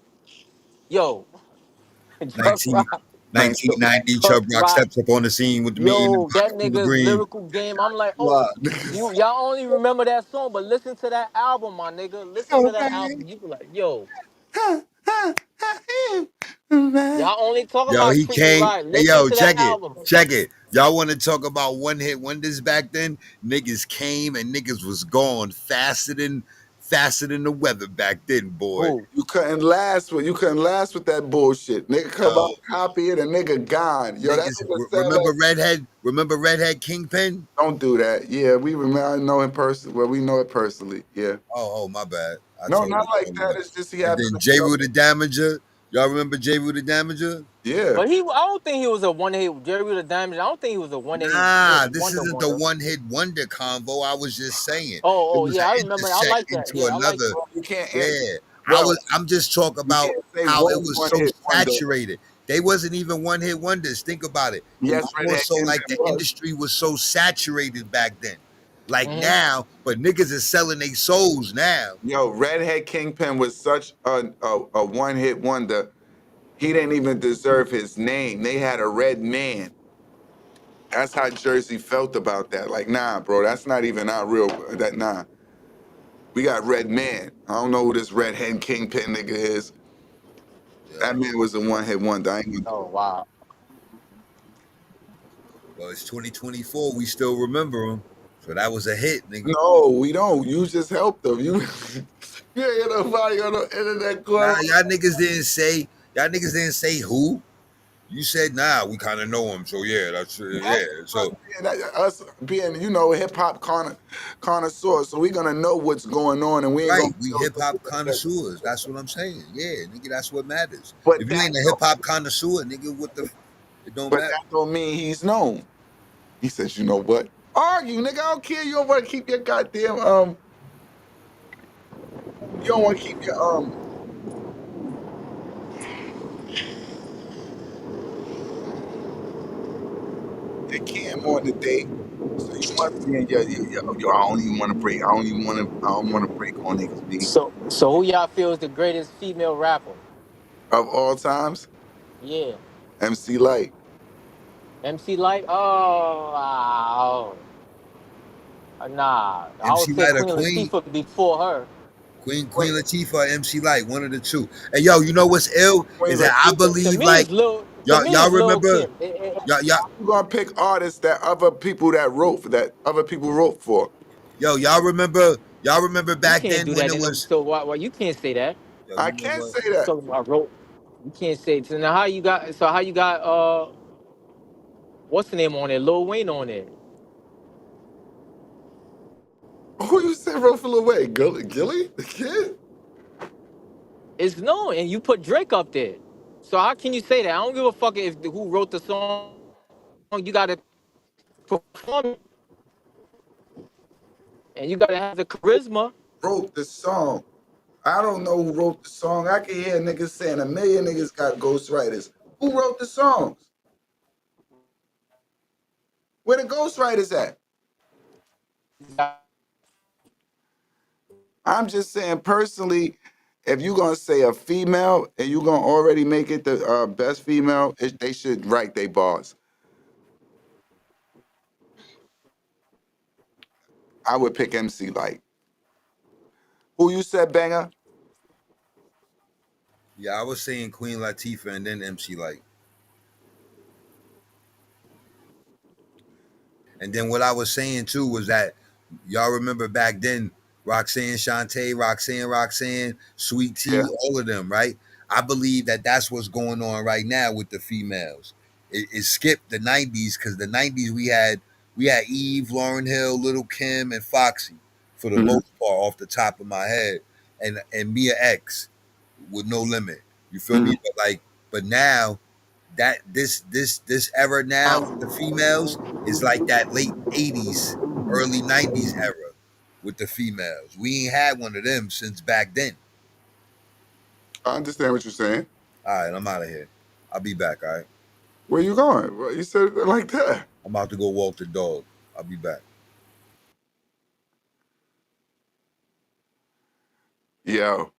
Yo, Chubb 19, Rock, 1990, Chubb Chubb Rock Rock. steps up on the scene with me and Yo, that the nigga's Green. lyrical game. I'm like, oh, Wow, niggas. y'all only remember that song, but listen to that album, my nigga. Listen to that album. You be like, yo, y'all only talking Yo, about he Creepy came. Ride. Hey, Listen yo, to that check it. album. Check it. Y'all want to talk about one hit wonders back then? Niggas came and niggas was gone faster than the weather back then, boy. Who? You couldn't last with that bullshit. Nigga come out, Yo, copy it, and nigga gone. Yo, that niggas, nigga sound like remember Redhead? Remember Redhead Kingpin? don't do that. Yeah, we remember. I know him personally. Well, we know it personally. Yeah. Oh, my bad. I No, told not you. like that. It's just he And happened then to J. be Rue the Damager. Y'all remember J. Rue the Damager? Yeah. But I don't think he was a one hit. Jerry the Diamond. I don't think he was a one hit Nah, this wonder isn't the wonder. one hit wonder convo. I was just saying it Oh, was yeah, an I remember. I intersect like that. into Yeah, I like another. that. Well, you can't. Yeah, Well, I'm just talking you about can't say how it one was one so hit wonder. saturated. They wasn't even one hit wonders. Think about it. It Yes, was more Redhead so like Kingpin the was. industry was so saturated back then. Like Hmm. now, but niggas is selling their souls now. Yo, Redhead Kingpin was such a one hit wonder. He didn't even deserve his name. They had a red man. That's how Jersey felt about that. Like, nah, bro, that's not even our real. That nah. We got Red Man. I don't know who this Red Hen Kingpin nigga is. Yeah. That man was a one-hit wonder. I ain't gonna- Oh wow. Well, it's 2024. We still remember him. So that was a hit, nigga. No, we don't. You just helped them. You ain't nobody on the internet going. Nah, y'all niggas didn't say who. You said nah. We kind of know him. So yeah, that's yeah. So Us being, hip hop connoisseurs, so we're gonna know what's going on, and we ain't right, gonna. we hip hop connoisseurs. That's what I'm saying. Yeah, nigga, that's what matters. But If you that ain't a hip hop connoisseur, nigga, it don't but matter. that don't mean he's known. He says, you know what? Argue, nigga. I don't care. You don't want to keep your goddamn You don't want to keep your the cam on the date. So you must be in your I don't even want to break. I don't want to break on niggas B So who y'all feel is the greatest female rapper? of all times. Yeah. MC Light. MC Light? Oh, nah. I would MC say Light or Queen Queen, Latifah before her. Queen Latifah or MC Light, one of the two. And yo, you know what's ill Queen is that I Latifah. To believe me, like it's Lil. To y'all me, y'all it's Lil remember Kim. y'all You gonna pick artists that other people wrote for. y'all remember You back can't then do when that it in them. was So why you can't say that? yo, I you know can't what? say that. So I wrote. You can't say. So now how you got what's the name on it? Lil Wayne on it. Who you say wrote for Lil Wayne? Gilly? The kid? It's known, and you put Drake up there. So how can you say that? I don't give a fuck if who wrote the song. You got to perform it, and you got to have the charisma. Wrote the song. I don't know who wrote the song. I can hear niggas saying a million niggas got ghostwriters. Who wrote the songs? Where the ghostwriters at? I'm just saying personally, if you're gonna say a female and you're gonna already make it the best female, they should write their bars. I would pick MC Light. Who you said, Banger? Yeah, I was saying Queen Latifah and then MC Light. And then what I was saying too was that y'all remember back then Roxanne Shante, Roxanne, Sweet Yeah. Tea, all of them, right? I believe that that's what's going on right now with the females. It skipped the 90s because the 90s we had Eve, Lauryn Hill, Little Kim, and Foxy for the Mhm. most part off the top of my head, and Mia X with No Limit. You feel me? Mhm. But now that this era now with the females is like that late 80s, early 90s era with the females. We ain't had one of them since back then. I understand what you're saying. All right, I'm out of here. I'll be back, all right? Where you going? Well, you said it like that. I'm about to go walk the dog. I'll be back. Yo.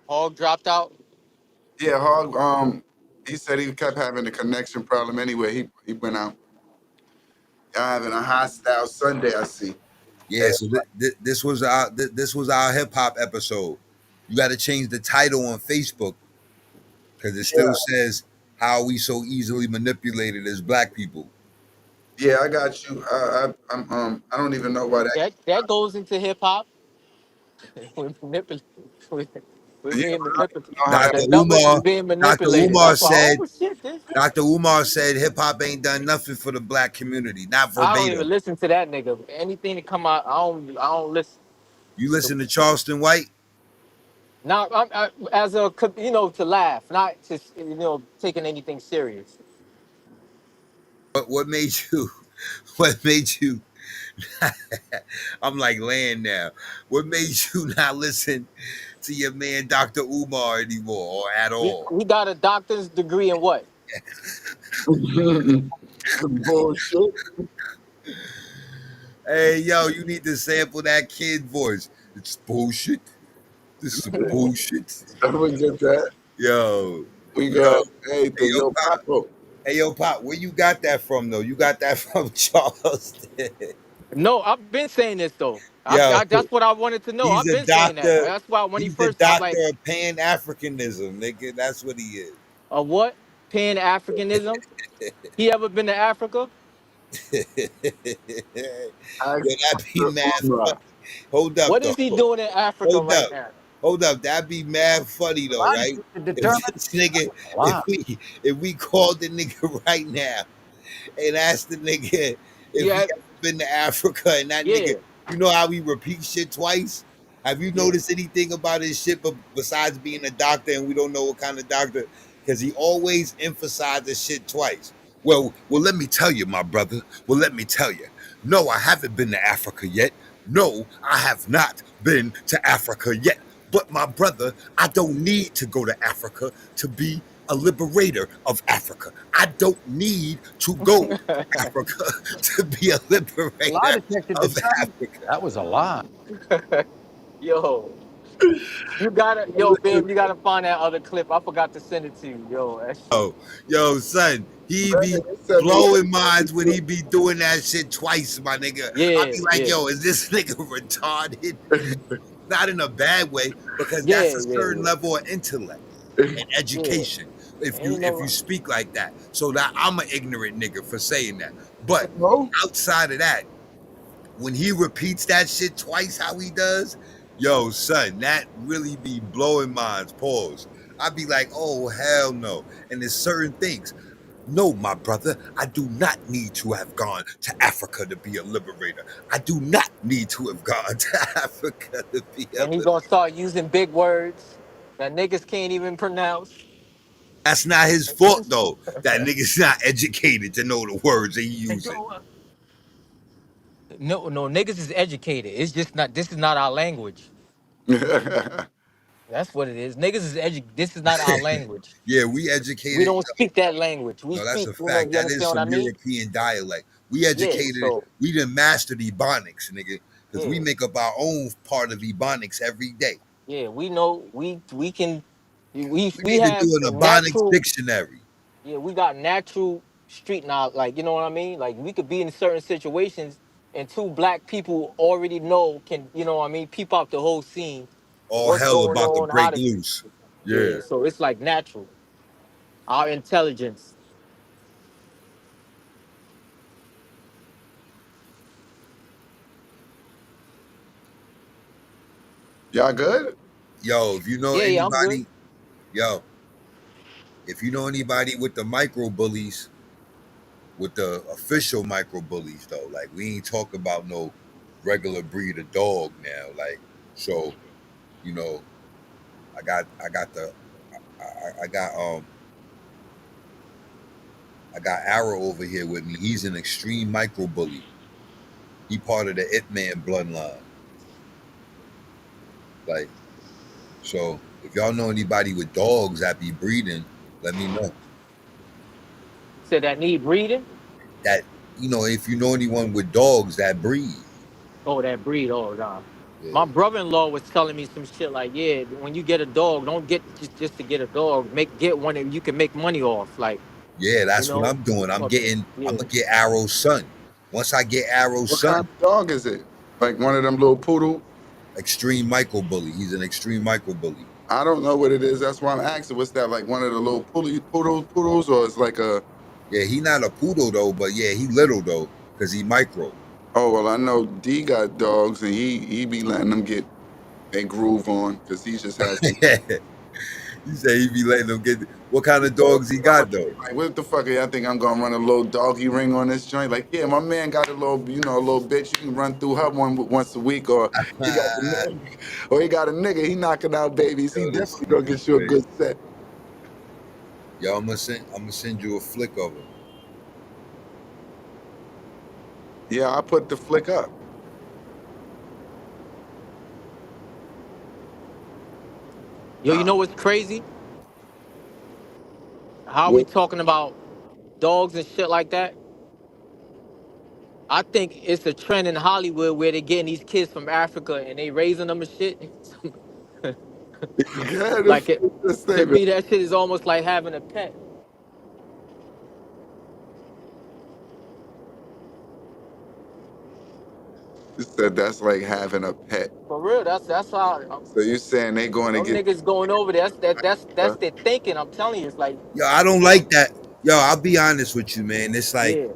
Hog dropped out. Yeah, Hog. He said he kept having a connection problem anyway. He went out. Y'all having a hostile Sunday, I see. Yeah, so this was our hip hop episode. You got to change the title on Facebook because it still says how we so easily manipulated as black people. Yeah, I got you. I don't even know why that. That goes into hip hop. We're we're Yeah, being I manipulated. don't know how that. Dr. The numbers is Umar, being Dr. manipulated. Umar That's why. said Oh shit! This. Dr. Umar said hip hop ain't done nothing for the black community, not I don't even verbatim. listen to that nigga. Anything that come out, I don't listen. You listen to Charleston White? Now, as a to laugh, not to taking anything serious. What made you what made you I'm like laying now. What made you not listen to your man Dr. Umar anymore or at all? He got a doctor's degree in what? Bullshit. Hey yo, you need to sample that kid voice. It's bullshit. This is some bullshit. I would get that. Yo. We Yo, go, hey, hey yo, yo, Pop. Papo. Hey yo, Pop. Where you got that from though? You got that from Charleston. No, I've been saying this though. Yo, That's what I wanted to know. he's I've a been saying that. doctor. That's why when he He's the first, I was doctor like, of Pan Africanism, nigga. That's what he is. a what? Pan Africanism? He ever been to Africa? Yo, Ask that be Dr. mad Umrah. funny. Hold up What though. is he doing in Africa Hold right up. now? Hold up. That'd be mad funny A though, lot of right? you can If determine this nigga, a lot. if we called the nigga right now and asked the nigga if he Yeah, ever been to Africa and that nigga, yeah, you know how we repeat shit twice? Have you yeah. noticed anything about his shit besides being a doctor and we don't know what kind of doctor? Because he always emphasizes shit twice. Well, let me tell you, my brother. Well, let me tell you. No, I haven't been to Africa yet. No, I have not been to Africa yet. But my brother, I don't need to go to Africa to be a liberator of Africa. I don't need to go to Africa to be a A lie liberator detector of determined Africa. that was a lie. Yo, you gotta, yo, babe, you gotta find that other clip. I forgot to send it to you. Yo, that shit. Yo, son, he Brandon, be you sent me blowing minds when he be doing that shit twice, my nigga. I Yeah, be like, yeah, yo, is this nigga retarded? Not in a bad way, because that's yeah, a yeah, certain level of intellect and yeah. education. Ain't If you no, speak like that, so that I'm an ignorant nigga for saying that. But no? outside of that, when he repeats that shit twice, how he does, yo, son, that really be blowing minds. Pause. I'd be like, oh hell no. And there's certain things. No, my brother, I do not need to have gone to Africa to be a liberator. I do not need to have gone to Africa to be a and he liberator. gonna start using big words that niggas can't even pronounce. That's not his fault though. That nigga's not educated to know the words he using. No, no, niggas is educated. It's just not. This is not our language. That's what it is. Niggas is This is not our language. Yeah, we We educated. don't speak that language. We No, that's speak. a You know. fact. You That is understand what I some mean? European dialect. We Yeah. educated. So We done mastered Ebonics, nigga, because we yeah, make up our own part of Ebonics every day. yeah. We know. We can. We We need to have do an a Ebonics natural. dictionary. Yeah. We got natural street knowledge. Like you know what I mean. Like we could be in certain situations, and two black people already know. Can you know what I mean? Peep out the whole scene. All What's hell going about to on? How break to. loose. Yeah. Yeah. So it's like natural. Our intelligence. Y'all good? Yo, if you know Yeah. Yeah. I'm good. anybody, yo, if you know anybody with the micro bullies, with the official micro bullies though, like we ain't talking about no regular breed of dog now. Like, so, you know, I got the I got I got Arrow over here with me. He's an extreme micro bully. He part of the It Man bloodline. Like, so if y'all know anybody with dogs that be breeding, let me know. Said that need breeding. That if you know anyone with dogs that breed. Oh, that breed. Oh, nah. My Yeah. brother-in-law was telling me some shit like, yeah, when you get a dog, don't get just to get a dog. Get one that you can make money off. Like, Yeah, you that's what know, I'm doing. fucking I'm yeah. gonna get Arrow's son. Once I get Arrow's What kind son, of dog is it? Like one of them little poodle? extreme micro bully. He's an extreme micro bully. I don't know what it is. That's why I'm asking. What's that? Like one of the little poodles, or it's like a? Yeah, he not a poodle though, but yeah, he little though, cause he micro. Oh well, I know D got dogs, and he be letting them get their groove on because he just has some. You say he be letting them get what kind of dogs he got though? Like, what the fuck? I think I'm gonna run a little doggy ring on this joint. Like, yeah, my man got a little, a little bitch. You can run through her once a week, or he got the nigga, or he got a nigga. He knocking out babies. He Yo, this definitely shit gonna is get you a crazy. good set. Yo, I'm gonna send you a flick of him. Yeah, I put the flick up. Yo, you know what's crazy? How we What? talking about dogs and shit like that? I think it's a trend in Hollywood where they getting these kids from Africa and they raising them and shit. Go Like it, ahead, the to statement. me, that shit is almost like having a pet. You said that's like having a pet. For real, that's how So you saying they going to them get niggas going over there. That's uh, their thinking. I'm telling you, it's like, Yo, I don't you know, like that. Yo, I'll be honest with you, man. It's like, yeah,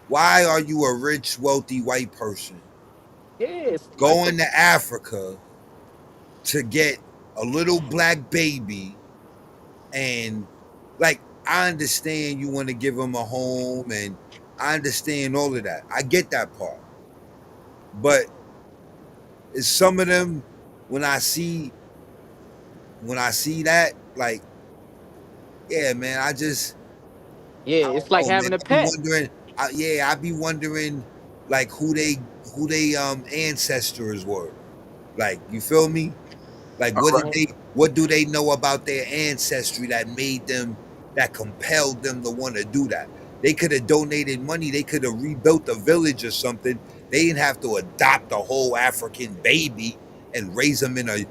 why are you a rich, wealthy white person yeah. It's like going to Africa to get a little black baby? And like, I understand you want to give them a home, and I understand all of that. I get that part. But it's some of them, when I see that, like, yeah, man, I yeah, I it's like don't know, man. having a I be pet. wondering, I be wondering, like, who they ancestors were. Like, you feel me? Like, all right. what do they know about their ancestry that made them, that compelled them to want to do that? They could have donated money. They could have rebuilt a village or something. They didn't have to adopt a whole African baby and raise them in a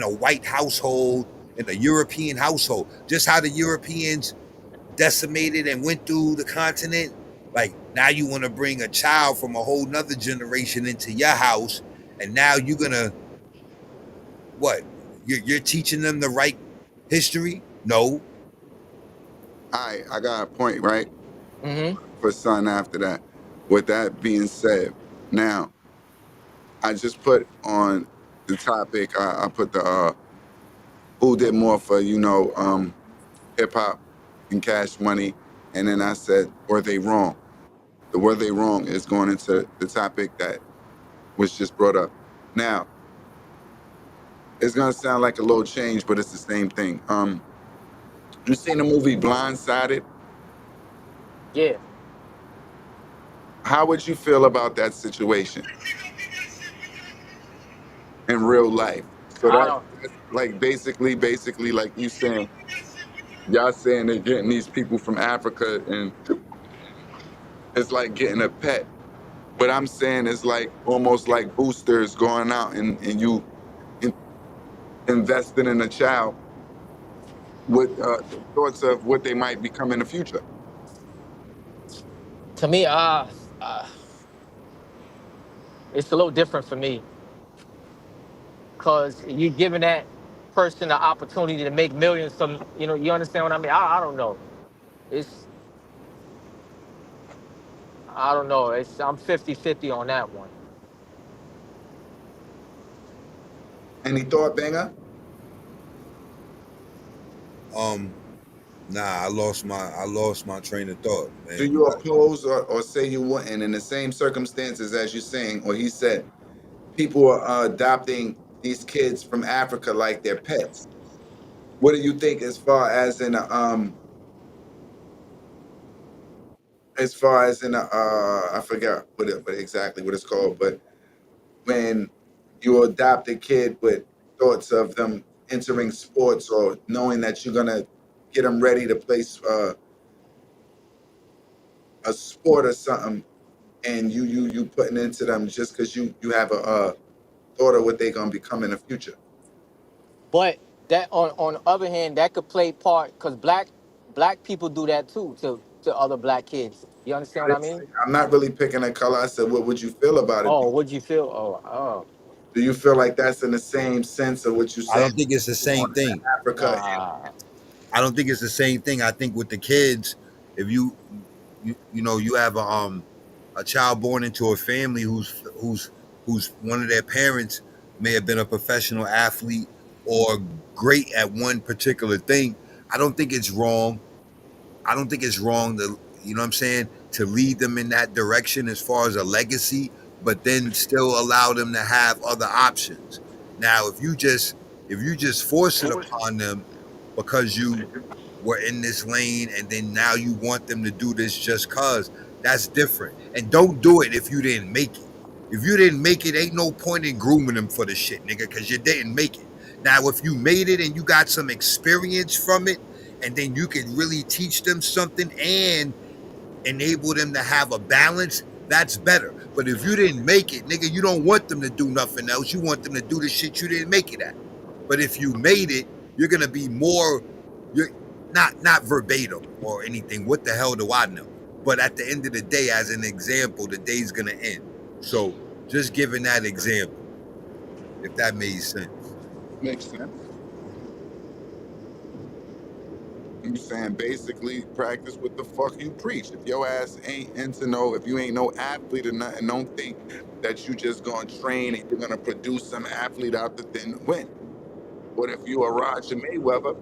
white household, in a European household. Just how the Europeans decimated and went through the continent. Like, now you want to bring a child from a whole nother generation into your house, and now you're gonna what? You're teaching them the right history? No. I got a point, right? Mm-hmm. For son after that. With that being said, now I just put on the topic. I put the who did more for hip hop and Cash Money, and then I said were they wrong? The were they wrong is going into the topic that was just brought up. Now it's gonna sound like a little change, but it's the same thing. You seen the movie Blindsided? Yeah, How would you feel about that situation in real life? So I don't. that's like basically like you saying, y'all saying they're getting these people from Africa and it's like getting a pet. But I'm saying it's like almost like boosters going out and you in, investing in a child with thoughts of what they might become in the future. To me, uh, it's a little different for me because you giving that person the opportunity to make millions from, you understand what I mean? I don't know. It's I don't know. I'm 50-50 on that one. Any thought, Banger? Um, nah, I lost my train of thought, Do man. you oppose or say you wouldn't in the same circumstances as you're saying, or he said, people are adopting these kids from Africa like their pets? What do you think I forgot what exactly what it's called, but when you adopt a kid with thoughts of them entering sports or knowing that you're gonna get them ready to play a sport or something, and you putting into them just because you have a thought of what they're gonna become in the future. But that on the other hand, that could play part because black people do that too to other black kids. You understand what I mean? I'm not really picking a color. I said, what would you feel about it? Oh, what'd you feel? Oh, Do you feel like that's in the same sense of what you're I saying? don't think it's the Going same to thing. Africa. nah. I don't think it's the same thing. I think with the kids, if you have a child born into a family who's one of their parents may have been a professional athlete or great at one particular thing. I don't think it's wrong. I don't think it's wrong to, you know what I'm saying, to lead them in that direction as far as a legacy, but then still allow them to have other options. Now, if you just force it upon them because you were in this lane and then now you want them to do this just cause, that's different. And don't do it if you didn't make it. If you didn't make it, ain't no point in grooming them for the shit, nigga, because you didn't make it. Now, if you made it and you got some experience from it, and then you can really teach them something and enable them to have a balance, That's better. But if you didn't make it, nigga, you don't want them to do nothing else. You want them to do the shit you didn't make it at. But if you made it, you're gonna be more. You're not verbatim or anything. What the hell do I know? But at the end of the day, as an example, the day's gonna end. So just giving that example, if that made sense. Makes sense. I'm saying basically practice what the fuck you preach. If your ass ain't into no, if you ain't no athlete or nothing, don't think that you just gonna train and you're gonna produce some athlete out the thin win. But if you are Roger Mayweather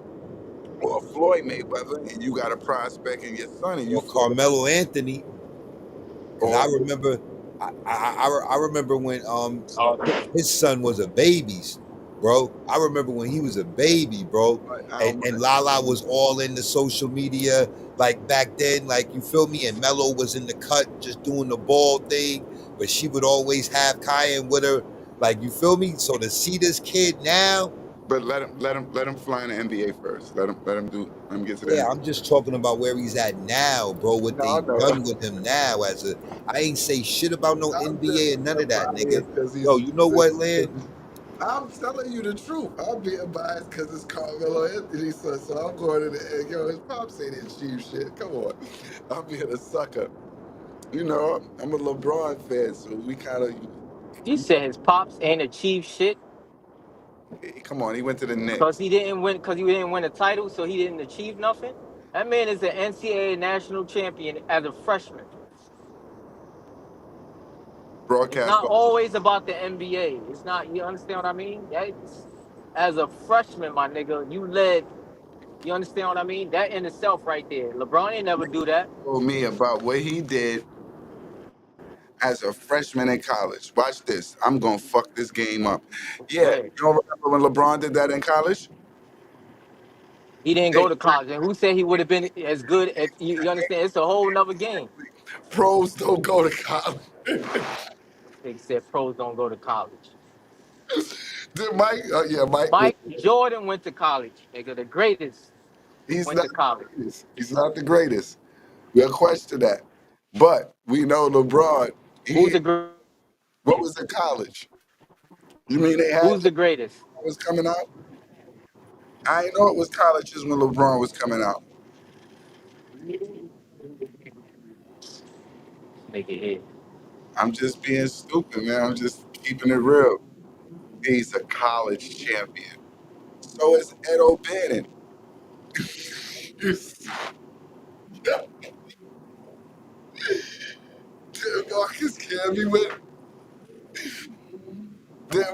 or a Floyd Mayweather and you got a prospect in your son and you Or Carmelo Anthony. Because I remember, I remember when his son was a baby, bro. I remember when he was a baby, bro. And Lala was all in the social media like back then, like you feel me. And Melo was in the cut just doing the ball thing, but she would always have Kyan with her, like you feel me. So to see this kid now. But let him fly in the NBA first. Let him get to that. Yeah, I'm just talking about where he's at now, bro. What they done with him now. I ain't say shit about no NBA and none of that, nigga. Yo, you know what, Lan? I'm telling you the truth. I'm being biased because it's Carmelo Anthony's son, so I'm going to the yo. His pops say that cheap shit. Come on, I'm being a sucker. You know, I'm a LeBron fan, so we kind of. You said his pops ain't achieved shit Come on, he went to the Knicks. because he didn't win a title, so he didn't achieve nothing. That man is an NCAA national champion as a freshman. Broadcast. It's not always about the NBA. It's not. You understand what I mean? As a freshman, my nigga, you led. You understand what I mean? That in itself, right there. LeBron ain't never do that. Told me about what he did as a freshman in college. Watch this. I'm gonna fuck this game up. Yeah, Right. you don't remember when LeBron did that in college? He didn't go to college, and who said he would have been as good as you understand? It's a whole nother game. Pros don't go to college. They said pros don't go to college. Did Mike? Yeah, Mike. Mike Jordan went to college, nigga, the greatest. He's Went not to college. the greatest. He's not the greatest. We'll question that. But we know LeBron. Who's the greatest? What was in college? You mean they had Who's the greatest? was coming out? I didn't know it was colleges when LeBron was coming out. Make it hit. I'm just being stupid, man. I'm just keeping it real. He's a college champion. So is Ed O'Bannon. Marcus Camby win.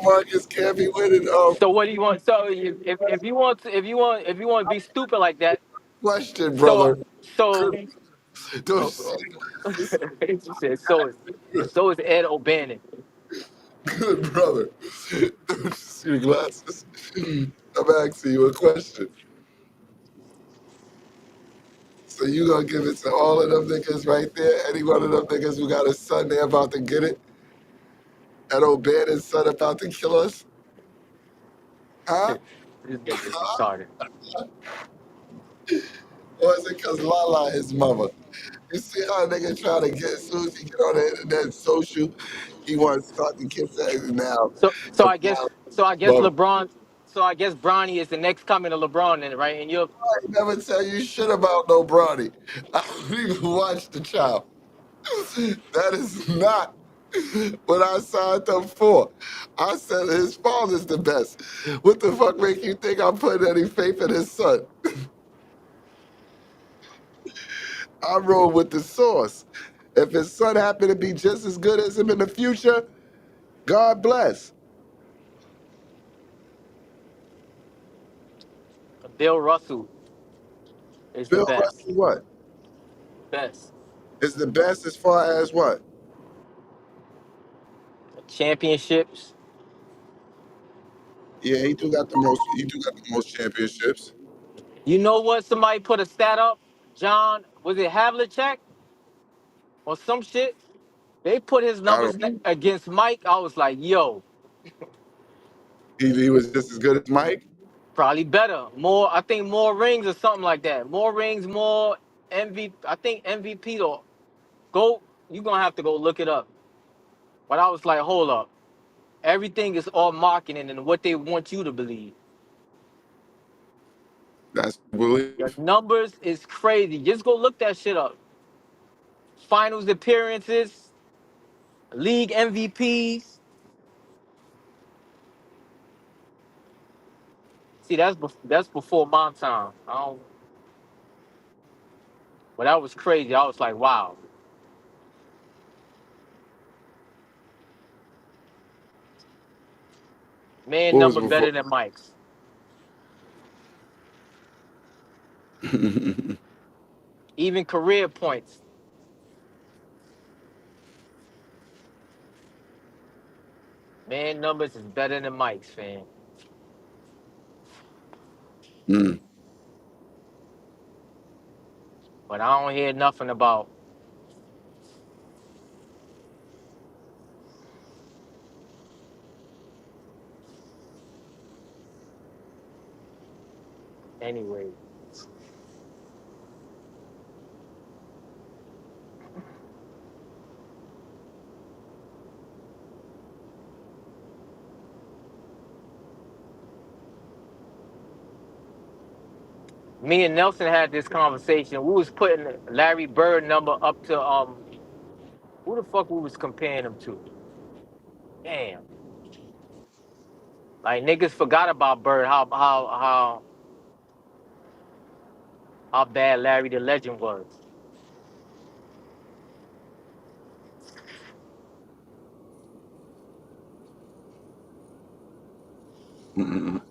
Marcus Camby winning. So what do you want? So if you want to be stupid like that, Question, brother. so Don't he said so is Ed O'Bannon. good brother. Don't see your glasses. I'm asking you a question. So you gonna give it to all of them niggas right there? Any one of them niggas who got a son, they about to get it? Ed O'Bannon's son about to kill us? Huh? This nigga's retarded. Or is it because Lala is mama? You see how a nigga trying to get, as soon as he get on the internet social, he wants to start to kiss ass now. So I guess Mama. LeBron. So I guess Bronny is the next coming of LeBron, then, right? And you're I ain't never tell you shit about no Bronny. I don't even watch the child. That is not what I signed up for. I said his father's the best. What the fuck make you think I'm putting any faith in his son? I roll with the source. If his son happened to be just as good as him in the future, God bless. Bill Russell is Bill the best. Russell, what? Best. Is the best as far as what? Championships. Yeah, he do got the most. He do got the most championships. You know what? Somebody put a stat up. John, was it Havlicek or some shit? They put his I numbers don't. against Mike. I was like, yo, He was just as good as Mike. probably better. More, I think more rings or something like that. More rings, more MVP. I think MVP though. You gonna have to go look it up. But I was like, hold up. Everything is all marketing and what they want you to believe. That's The belief. numbers is crazy. Just go look that shit up. Finals appearances, league MVPs. See, that's before my time. I don't. But that was crazy. I was like, wow, man, What was number before? better than Mike's. Even career points, man, numbers is better than Mike's, fam. Mm. But I don't hear nothing about anyway. Me and Nelson had this conversation. We was putting Larry Bird number up to who the fuck we was comparing him to? Damn. Like niggas forgot about Bird, how bad Larry the Legend was. Mm-mm.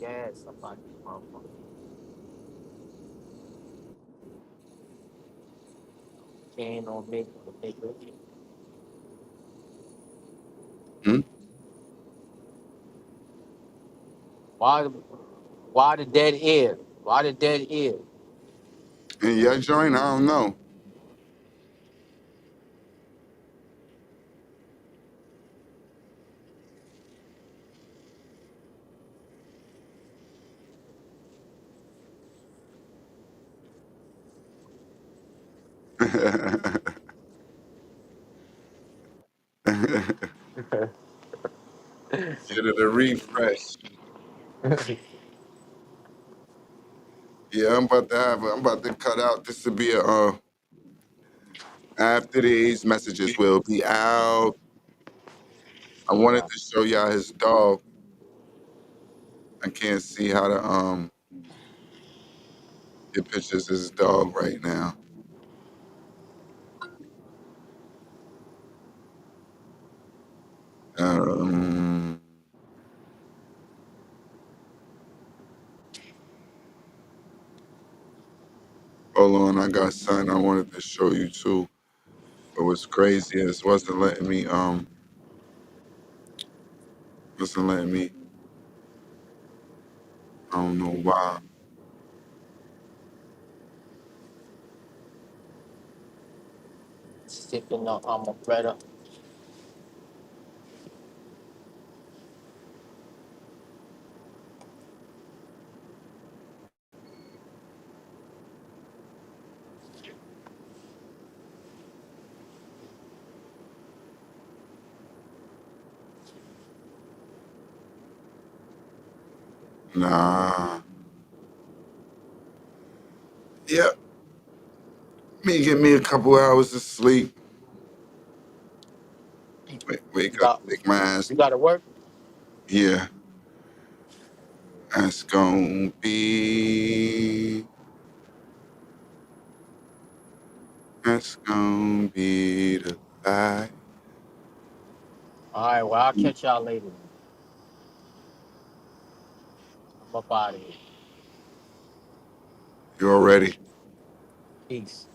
Yeah, somebody. Motherfucker. Can on me, nigga. Mm. Why why the dead ear? Why the dead ear? And your joint, I don't know. Get it a refresh. Yeah, I'm about to cut out. This will be a after these messages will be out. I wanted Yeah. to show y'all his dog. I can't see how to get pictures of his dog right now. Um, Hold on, I got something I wanted to show you too. But what's crazy is wasn't letting me. I don't know why. Sipping up on my brother. Nah. Yep. Me get me a couple hours of sleep. Wake You up, got take my ass. you gotta work? Yeah, that's gonna be. That's gonna be the life. Alright, well I'll catch y'all later. I'm up out of here. You already. Peace.